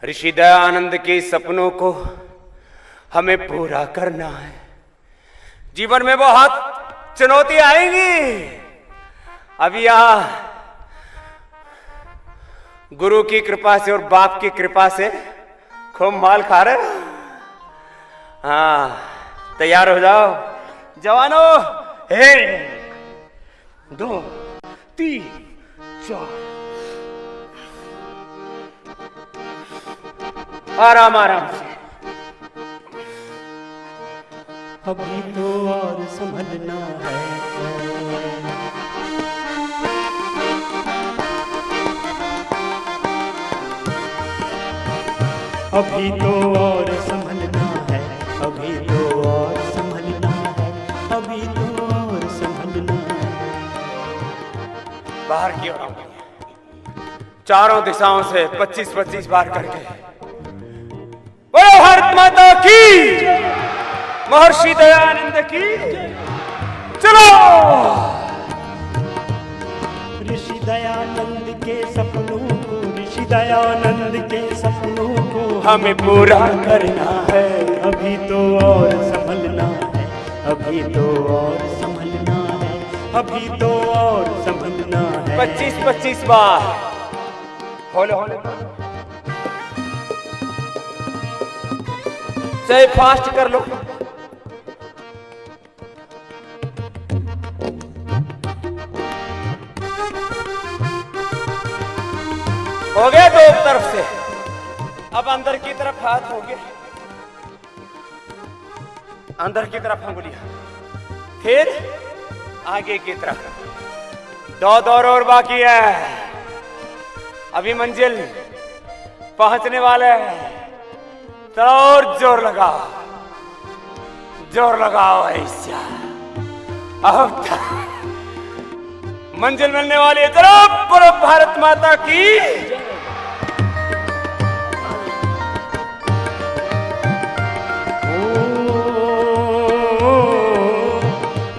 ऋषि दयानंद के सपनों को हमें पूरा करना है। जीवन में बहुत चुनौती आएंगी। अभी यहां गुरु की कृपा से और बाप की कृपा से खूब माल खा रहे। हाँ, तैयार हो जाओ जवानों। 1 2 3 4। आराम आराम से।
अभी तो और संभलना है। अभी तो और संभलना है, अभी तो और संभलना है, अभी तो और संभलना है।
बाहर की ओर आओ। चारों दिशाओं से 25-25 बार करके बोलो भारत माता की, महर्षि दयानंद की। चलो।
ऋषि दयानंद के सपनों को, ऋषि दयानंद के सपनों को
हमें पूरा करना है।
अभी तो और संभलना है, अभी तो और संभलना है, अभी तो और संभलना है।
25-25 बार। होले होले चाहे फास्ट कर लो। हो गए दो तरफ से। अब अंदर की तरफ हाथ हो गए, अंदर की तरफ अंगुलियां, फिर आगे की तरफ। 2 दौर और बाकी है। अभी मंजिल पहुंचने वाले हैं। तो और जोर लगाओ, जोर लगाओ ऐसा। अब मंजिल मिलने वाली है। चलो बोलो भारत माता की।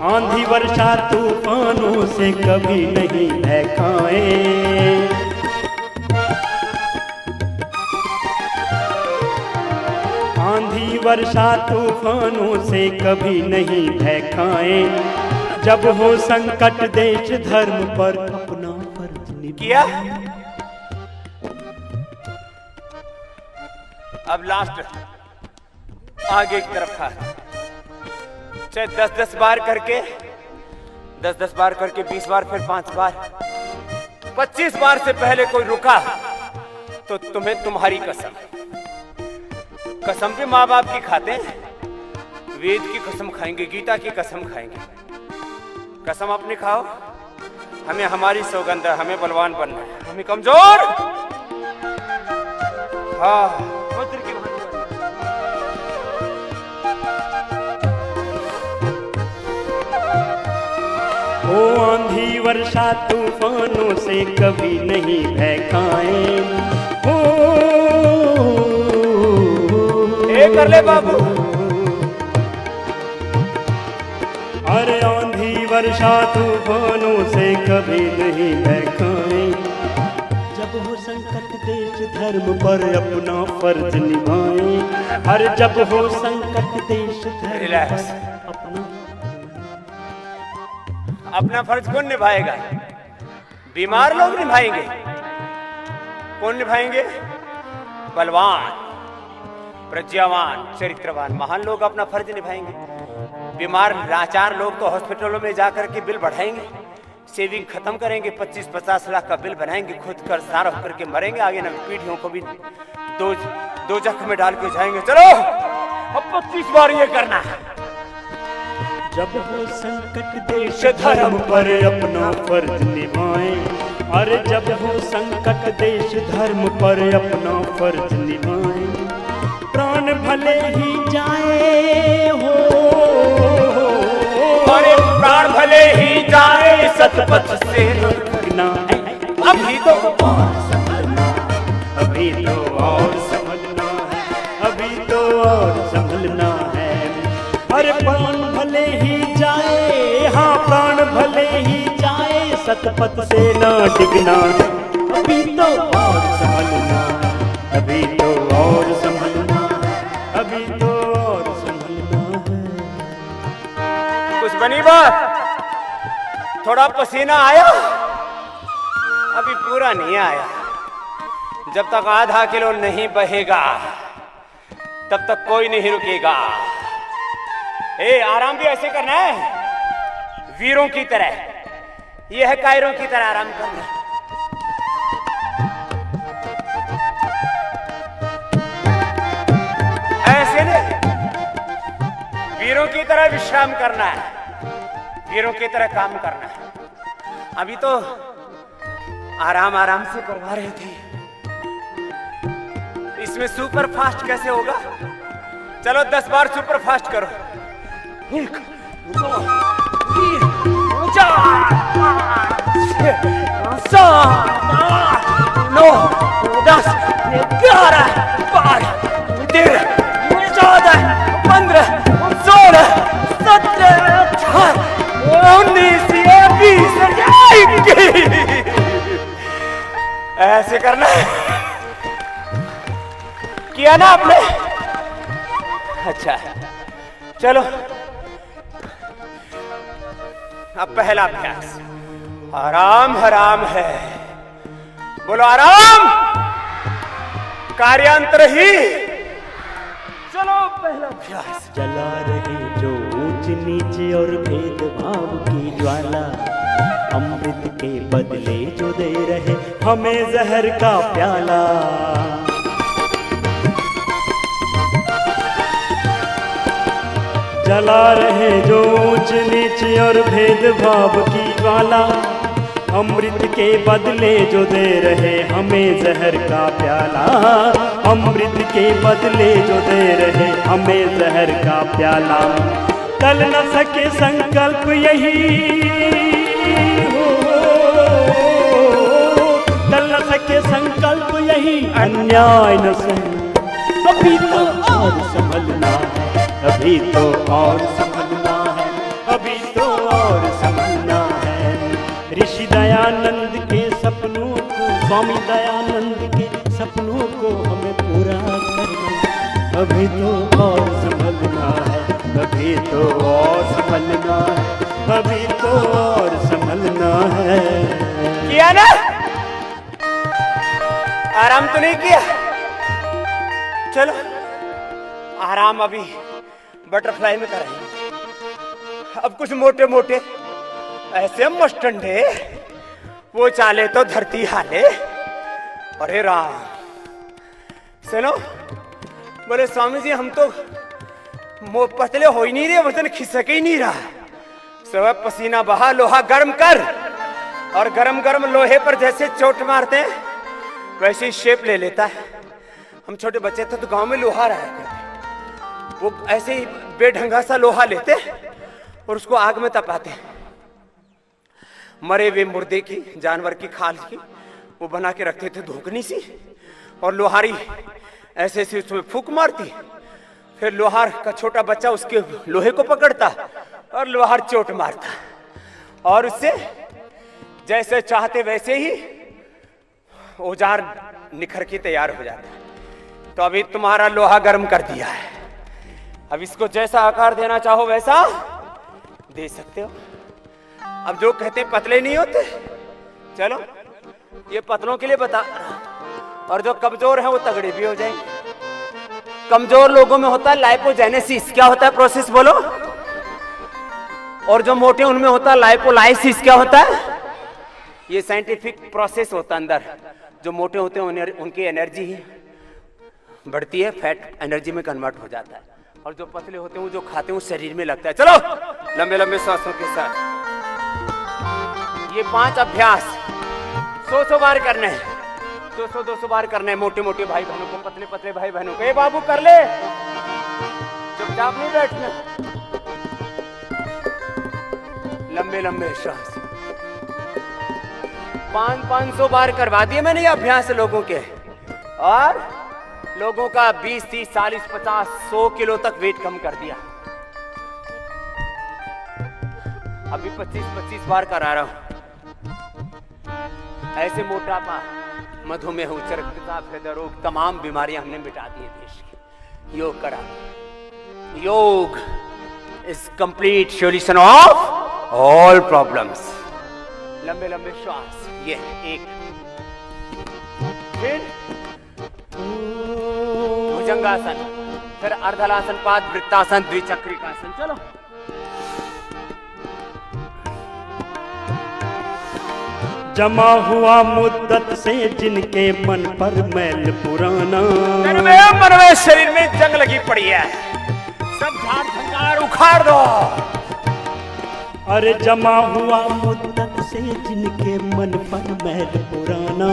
आंधी वर्षा तूफानों से कभी नहीं बहकाए, आंधी वर्षा तूफानों से कभी नहीं बहकाए। जब हो संकट देश धर्म पर अपना फर्ज
किया।
निभाए।
अब लास्ट आगे की तरफ हाथ। चाहे 10-10 बार करके, 10-10 बार करके 20 बार, फिर 5 बार, 25 बार से पहले कोई रुका तो तुम्हें तुम्हारी कसम। कसम भी माँ बाप की खाते हैं। वेद की कसम खाएंगे, गीता की कसम खाएंगे। कसम अपनी खाओ। हमें हमारी सौगंध है, हमें बलवान बनना है, हमें कमजोर। हाँ मंत्र की
ओ आंधी वर्षा तूफानों से कभी नहीं बहकाए। ओ
कर ले बाबू।
अरे आंधी वर्षा तूफानों से कभी नहीं बहकाए। जब हो संकट देश धर्म पर अपना फर्ज निभाए। अरे जब हो संकट देश धर्म पर
अपना फर्ज कौन निभाएगा? बीमार लोग निभाएंगे। कौन निभाएंगे? बलवान, प्रज्ञावान, चरित्रवान, महान लोग अपना फर्ज निभाएंगे। बीमार लाचार लोग तो हॉस्पिटलों में जाकर के बिल बढ़ाएंगे, सेविंग खत्म करेंगे, 25-50 लाख का बिल बनाएंगे, खुद कर्जदार होकर के मरेंगे। आगे न पीढ़ियों को भी दो जख्म में डाल के जाएंगे। चलो अब 25 बार ये करना है।
जब हो संकट देश धर्म पर अपना फर्ज निभाए। अरे जब हो संकट देश धर्म पर अपना फर्ज निभाए। प्राण भले ही जाए हो,
अरे प्राण भले ही जाए, सतपथ से
लुढ़कना है।
अभी तो
और संभलना, अभी तो और संभलना है, अभी तो और संभलना है। अरे प्राण भले ही जाए, हाँ प्राण भले ही जाए, सतपथ से ना डिगना है। अभी तो और संभलना है, अभी तो और संभलना है, अभी तो और संभलना है।
कुछ बनी बात? थोड़ा पसीना आया? अभी पूरा नहीं आया। जब तक आधा किलो नहीं बहेगा तब तक कोई नहीं रुकेगा। आराम भी ऐसे करना है वीरों की तरह, ये है कायरों की तरह आराम करना। ऐसे नहीं, वीरों की तरह विश्राम करना है, वीरों की तरह काम करना है। अभी तो आराम आराम से करवा रहे थे, इसमें सुपर फास्ट कैसे होगा? चलो 10 बार सुपर फास्ट करो। 1 2 3 4 5 6 7 9 10 11 12 13 14 15 16 17 18 19 20 21। ऐसे करना है, किया ना आपने? अच्छा चलो अब पहला अभ्यास आराम हराम है। बोलो आराम कार्यांतर ही। चलो पहला अभ्यास।
जला रहे जो ऊंच नीचे और भेदभाव की ज्वाला, अमृत के बदले जो दे रहे हमें जहर का प्याला। जला रहे जो ऊंच नीचे और भेदभाव की ज्वाला, अमृत के बदले जो दे रहे हमें जहर का प्याला। अमृत के बदले जो दे रहे हमें जहर का प्याला। टल न सके संकल्प यही हो, टल न सके संकल्प यही, अन्याय न सहे अभी तो और संभलना है, अभी तो और संभलना है, अभी तो और संभलना है। ऋषि दयानंद के सपनों को, स्वामी दयानंद के सपनों को हमें पूरा करना, अभी तो और संभलना है, अभी तो और संभलना है, अभी तो और संभलना है।
किया ना? आराम तो नहीं किया? चलो आराम अभी बटरफ्लाई में कराएंगे। अब कुछ मोटे मोटे ऐसे मस्टंडे, वो चाले तो धरती हाले। अरे राम, सुनो, बोले स्वामी जी हम तो पतले हो ही नहीं रहे, वजन खिसक ही नहीं रहा। सब पसीना बहा, लोहा गर्म कर, और गरम गरम लोहे पर जैसे चोट मारते हैं वैसे ही शेप ले लेता है। हम छोटे बच्चे थे तो गांव में लोहा रहा करते, वो ऐसे ही बेढंगा सा लोहा लेते और उसको आग में तपाते, मरे हुए मुर्दे की, जानवर की खाल की वो बना के रखते थे धोकनी सी, और लोहारी ऐसे ऐसे उसमें फूंक मारती, फिर लोहार का छोटा बच्चा उसके लोहे को पकड़ता और लोहार चोट मारता, और उससे जैसे चाहते वैसे ही औजार निखर के तैयार हो जाता है। तो अभी तुम्हारा लोहा गर्म कर दिया है, अब इसको जैसा आकार देना चाहो वैसा दे सकते हो। अब जो कहते हैं पतले नहीं होते, चलो ये पतलों के लिए बता, और जो कमजोर है वो तगड़े भी हो जाएंगे। कमजोर लोगों में होता है लाइपोजेनेसिस, क्या होता है प्रोसेस बोलो, और जो मोटे उनमें होता है लाइपोलाइसिस, क्या होता है? ये साइंटिफिक प्रोसेस होता है अंदर। जो मोटे होते हैं उनकी एनर्जी बढ़ती है, फैट एनर्जी में कन्वर्ट हो जाता है, और जो पतले होते हैं वो जो खाते हैं वो शरीर में लगता है। चलो लंबे लंबे सांसों के साथ ये 5 अभ्यास 100 बार करने हैं, 200 बार करना है। मोटे मोटे भाई बहनों को, पतले पतले भाई बहनों को, ए बाबू कर ले, चुपचाप नहीं बैठना, लंबे लंबे श्वास। 500 बार करवा दिए मैंने ये अभ्यास लोगों के, और लोगों का 20, 30, 40, 50, 100 किलो तक वेट कम कर दिया। अभी 25 बार करा रहा हूं। ऐसे मोटापा, मधुमेह, उच्च रक्तचाप, हृदय रोग, तमाम बीमारियां हमने मिटा दी है देश की। योग करा, योग is complete solution of all problems. लंबे लंबे श्वास, ये एक, फिर भुजंगासन, फिर अर्धलासन, पाद वृत्तासन, द्विचक्रिकासन। चलो
जमा हुआ मुद्दत से जिनके मन पर मैल पुराना,
मन में शरीर में जंग लगी पड़ी है, सब झाड़ झंकार उखाड़ दो।
अरे जमा हुआ मुद्दत से जिनके मन पर मैल पुराना,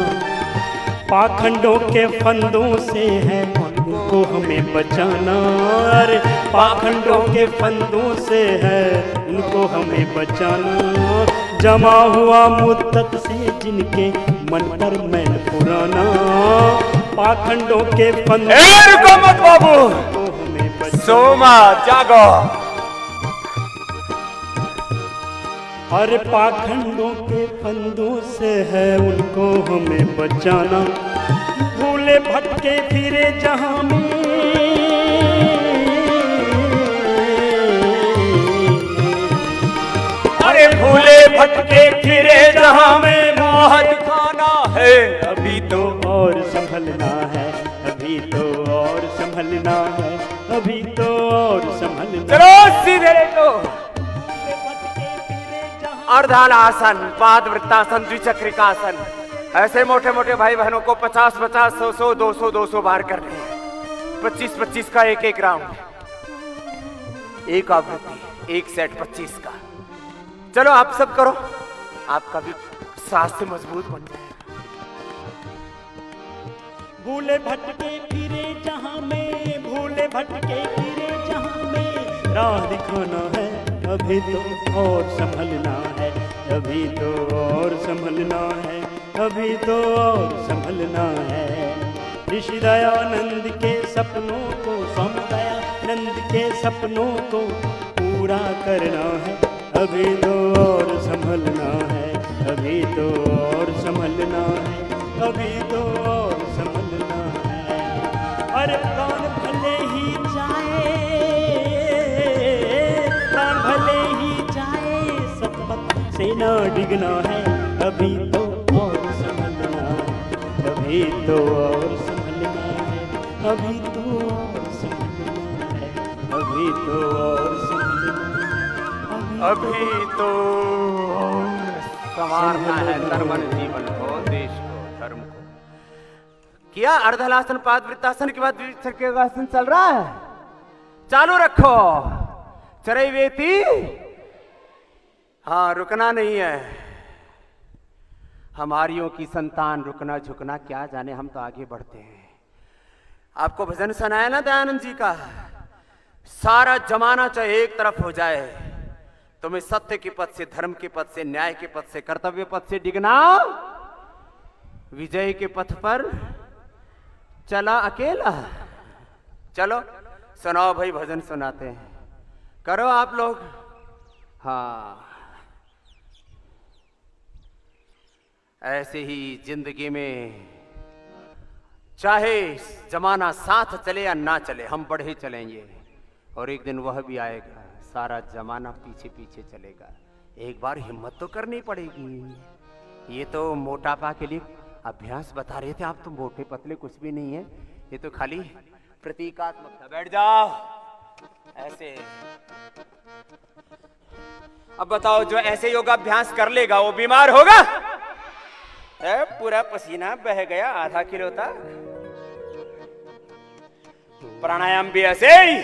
पाखंडों के फंदों से है उनको हमें बचाना। अरे पाखंडों के फंदों से है उनको हमें बचाना। जमा हुआ मुद्दत से जिनके मन पर मैल पुराना, पाखंडों के फंदों से
रुको मत बाबू,
उनको हमें बचाना।
सोमा जागो।
अरे पाखंडों के फंदों से है उनको हमें बचाना। भूले भटके फिरे जहां में,
अरे भूले भटके फिरे जहां में मोह दिखाना है।
अभी तो और संभलना है, अभी तो और संभलना है, अभी तो और संभलना।
चलो सीधे लेटो। अर्धलासन, पाद वृत्तासन, द्विचक्रिकासन। ऐसे मोटे मोटे भाई बहनों को 50-50, 100-100, 200-200 बार करने हैं। 25-25 का एक राउंड, एक आवृत्ति, एक सेट 25 का। चलो आप सब करो, आपका भी स्वास्थ्य मजबूत बन जाएगा।
भूले भटके फिरे जहां में, भूले भटके फिरे जहां में राह दिखाना है। अभी तो और संभलना है, अभी तो और संभलना है, अभी तो और संभलना है। ऋषि दयानंद के सपनों को, स्वामी दयानंद के सपनों को पूरा करना है। अभी तो और संभलना है, अभी तो और संभलना है, अभी तो और संभलना है। अरे प्राण भले ही जाए, प्राण भले ही जाए, सतपथ से ना डिगना है। अभी तो और संभलना है, अभी तो और संभलना है, अभी तो और संभलना है, अभी तो और संभलना है,
अभी तो संवारना है धर्मन जीवन को, देश को, धर्म को। किया अर्धलासन, पाद वृत्तासन के बाद द्विचक्रिकासन चल रहा है। चालू रखो। चरैवेति, हाँ रुकना नहीं है। हमारियों की संतान रुकना झुकना क्या जाने, हम तो आगे बढ़ते हैं। आपको भजन सुनाया ना दयानंद जी का, सारा जमाना चाहे एक तरफ हो जाए, तुम्हें सत्य के पथ से, धर्म के पथ से, न्याय के पथ से, कर्तव्य पथ से डिगना, विजय के पथ पर चला अकेला। चलो सुनाओ भाई, भजन सुनाते हैं, करो आप लोग। हाँ, ऐसे ही जिंदगी में चाहे जमाना साथ चले या ना चले, हम बढ़े चलेंगे और एक दिन वह भी आएगा, सारा जमाना पीछे पीछे चलेगा। एक बार हिम्मत तो करनी पड़ेगी। ये तो मोटापा के लिए अभ्यास बता रहे थे, आप तो मोटे पतले कुछ भी नहीं है, ये तो खाली प्रतीकात्मक था। बैठ जाओ ऐसे। अब बताओ, जो ऐसे योगाभ्यास कर लेगा वो बीमार होगा? पूरा पसीना बह गया, आधा किलो था। प्राणायाम भी ऐसे ही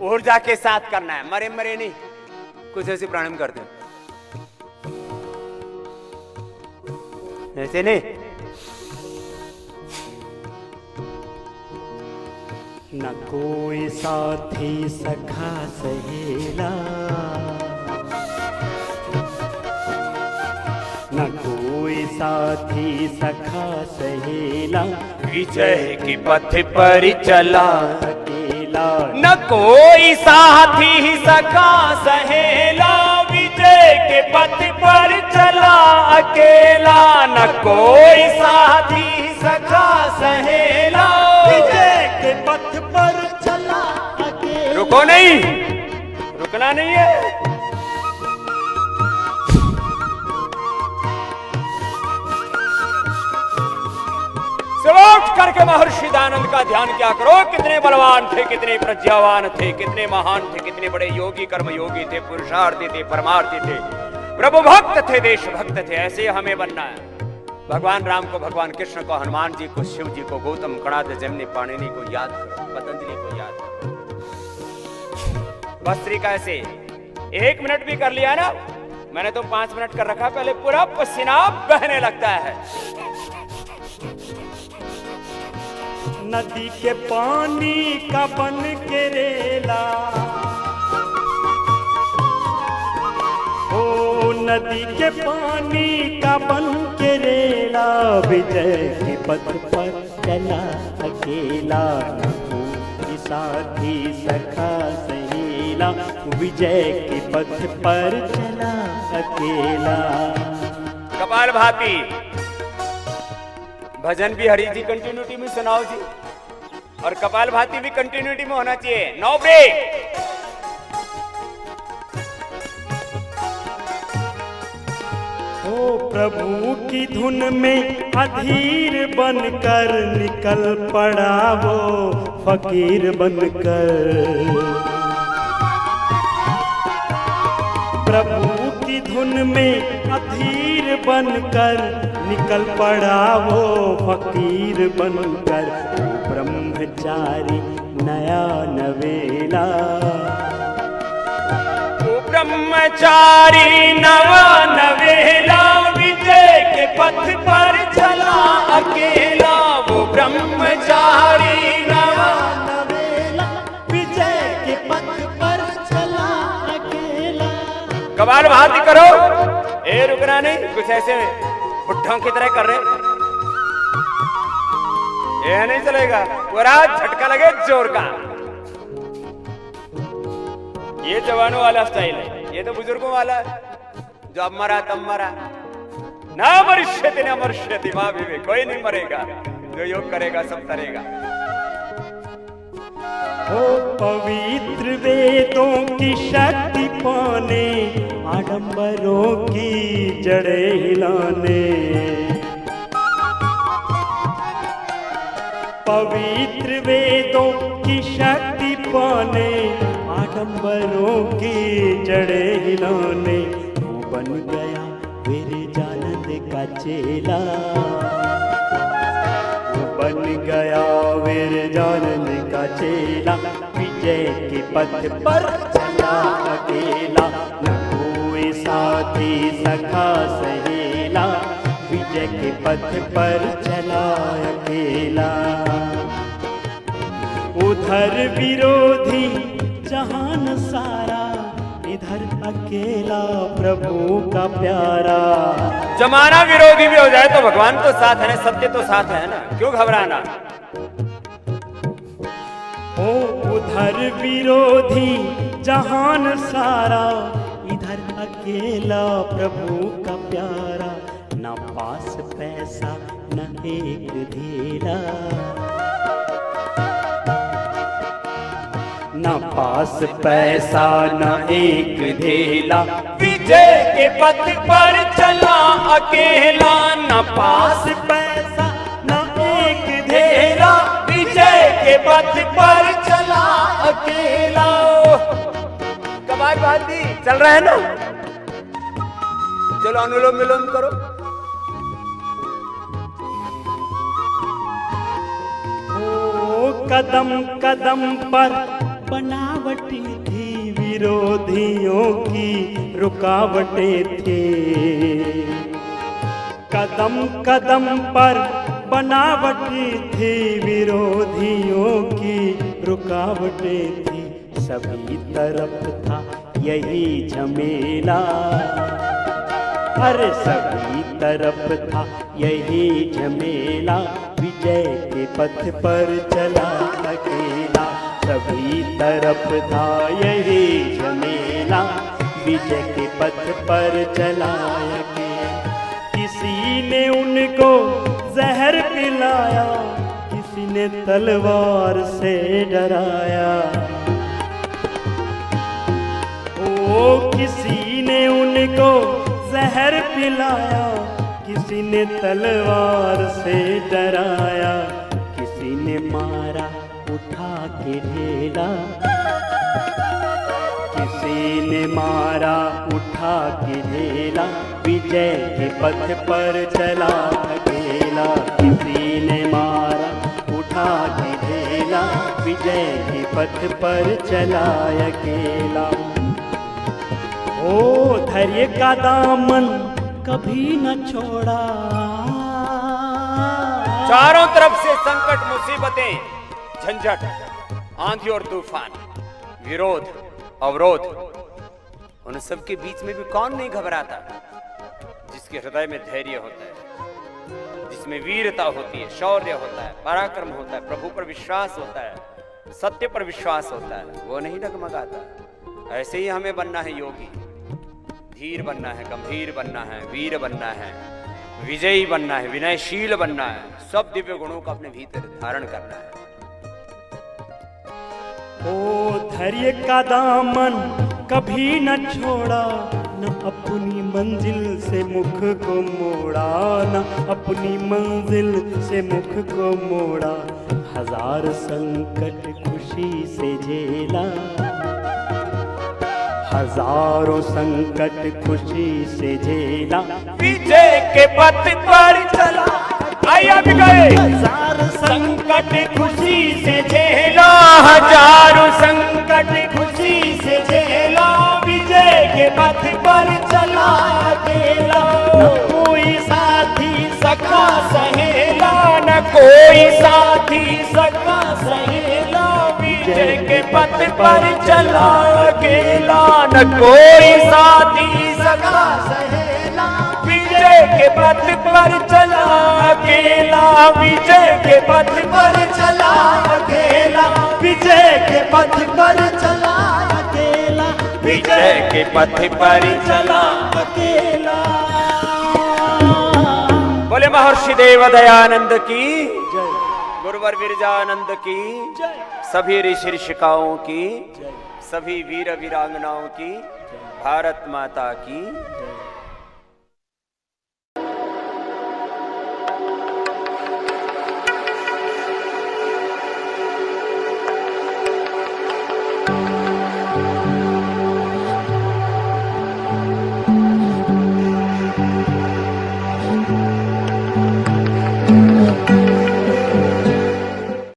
ऊर्जा के साथ करना है, मरे मरे नहीं। कुछ ऐसे प्राणायाम करते हैं, ऐसे नहीं।
न कोई साथी सखा सहेला, न कोई साथी सखा सहेला,
विजय के पथ पर चला
अकेला।
न कोई साथी सखा सहेला, विजय के पथ पर चला अकेला। न कोई साथी सखा सहेला,
विजय के पथ पर चला अकेला।
रुको नहीं, रुकना नहीं है। सुनो, लौट करके महर्षि दयानंद का ध्यान क्या करो, कितने बलवान थे, कितने प्रज्ञावान थे, कितने महान थे, कितने बड़े योगी कर्मयोगी थे, पुरुषार्थी थे, परमार्थी थे, प्रभु भक्त थे, देशभक्त थे। ऐसे हमें बनना है। भगवान राम को, भगवान कृष्ण को, हनुमान जी को, शिव जी को, गौतम कणाद जमनी पाणिनि को याद करो, पतंजलि को याद करो। बस तरीका ऐसे, 1 मिनट भी कर लिया ना, मैंने तो 5 मिनट कर रखा, पहले पूरा पसीना बहने लगता है।
नदी के पानी का बन के रेला, ओ नदी के पानी का बन के रेला, विजय के पथ पर चला अकेला, न साथी सखा सहेला, विजय के पथ पर चला अकेला।
कपाल भाती भजन भी हरि जी कंटिन्यूटी में सुनाओ जी, और कपाल भाती भी कंटिन्यूटी में होना चाहिए, नो ब्रेक।
ओ प्रभु की धुन में अधीर बनकर निकल पड़ा वो फकीर बनकर, प्रभु की धुन में अधीर बनकर निकल पड़ा वो फकीर बनकर, ब्रह्मचारी नया नवेला,
ब्रह्मचारी नवा नवेला, विजय के पथ पर चला अकेला, वो ब्रह्मचारी नवा
नवेला, विजय के पथ पर चला अकेला।
कपाल भाती करो, ए रुकना नहीं, कुछ ऐसे बुढ़ों की तरह कर रहे, ये नहीं चलेगा, पूरा झटका लगे जोर का। ये जवानों वाला स्टाइल है, ये तो बुजुर्गों वाला है, जो अब मरा तब मरा, ना मरिष्यति ना मरिष्यति मां भी, कोई नहीं मरेगा, जो योग करेगा सब तरेगा।
ओ पवित्र वेदों की शक्ति पाने, आडंबरों की जड़ें हिलाने, पवित्र वेदों की शक्ति पाने, आडंबरों की जड़ें हिलाने, वो बन गया विरजानंद का चेला, वो बन गया विरजानंद का चेला, विजय के पथ पर चला अकेला, न कोई साथी सखा सहेला, विजय के पथ पर चला अकेला। उधर विरोधी जहान सारा, इधर अकेला प्रभु का प्यारा।
जमाना विरोधी भी हो जाए तो भगवान तो साथ है ना, सत्य तो साथ है ना, क्यों घबराना।
ओ उधर विरोधी जहान सारा, इधर अकेला प्रभु का प्यारा, न पास पैसा न एक धेला, न पास पैसा न एक धेला,
विजय के पथ पर चला अकेला, न
पास पैसा न एक धेला,
विजय के पथ पर चला अकेला। कमाल भाती चल रहा है ना, चलो अनुलोम विलोम करो।
ओ कदम कदम पर बनावटी थी, विरोधियों की रुकावटें थी, कदम कदम पर बनावटी थी, विरोधियों की रुकावटें थी, सभी तरफ था यही झमेला, हर सभी तरफ था यही झमेला, विजय के पथ पर चला अकेला, सभी तरफ था यही झमेला, विजय के पथ पर चला अकेला। किसी ने उनको जहर पिलाया, किसी ने तलवार से डराया, ओ किसी ने उनको जहर पिलाया, किसी ने तलवार से डराया, ने मारा उठा के ढेला, किसी ने मारा उठा के ढेला, विजय के पथ पर चला अकेला। किसी ने मारा उठा के ढेला, विजय के पथ पर चला अकेला। ओ धैर्य का दामन कभी न छोड़ा,
चारों तरफ से संकट, मुसीबतें, झंझट, आंधी और तूफान, विरोध, अवरोध, उन सब के बीच में भी कौन नहीं घबराता? जिसके हृदय में धैर्य होता है, जिसमें वीरता होती है, शौर्य होता है, पराक्रम होता है, प्रभु पर विश्वास होता है, सत्य पर विश्वास होता है, वो नहीं डगमगाता। ऐसे ही हमें बनना है योगी, धीर बनना है, गंभीर बनना है, वीर बनना है, विजयी बनना है, विनयशील बनना है, सब दिव्य गुणों का अपने भीतर धारण करना है।
ओ धैर्य का दामन कभी न छोड़ा, न अपनी मंजिल से मुख को मोड़ा, न अपनी मंजिल से मुख को मोड़ा। हजार संकट खुशी से झेला, हजारों संकट खुशी से झेला,
विजय के पथ पर चला। आइए भी गए।
हजार संकट खुशी से झेला,
हजारों संकट खुशी से झेला, विजय के पथ पर चला अकेला।
न कोई साथी
सखा सहेला, न कोई साथी सखा सहेला, विजय के पथ पर चला अकेला। न कोई साथी सखा सहेला, विजय के पथ पर चला अकेला, विजय के पथ पर चला अकेला, विजय के पथ पर चला अकेला, विजय के पथ पर चला अकेला। बोले महर्षि देव दयानंद की
जय,
गुरुवर विरजानंद की सभी ऋषि ऋषिकाओं की, सभी वीर वीरांगनाओं की, भारत माता की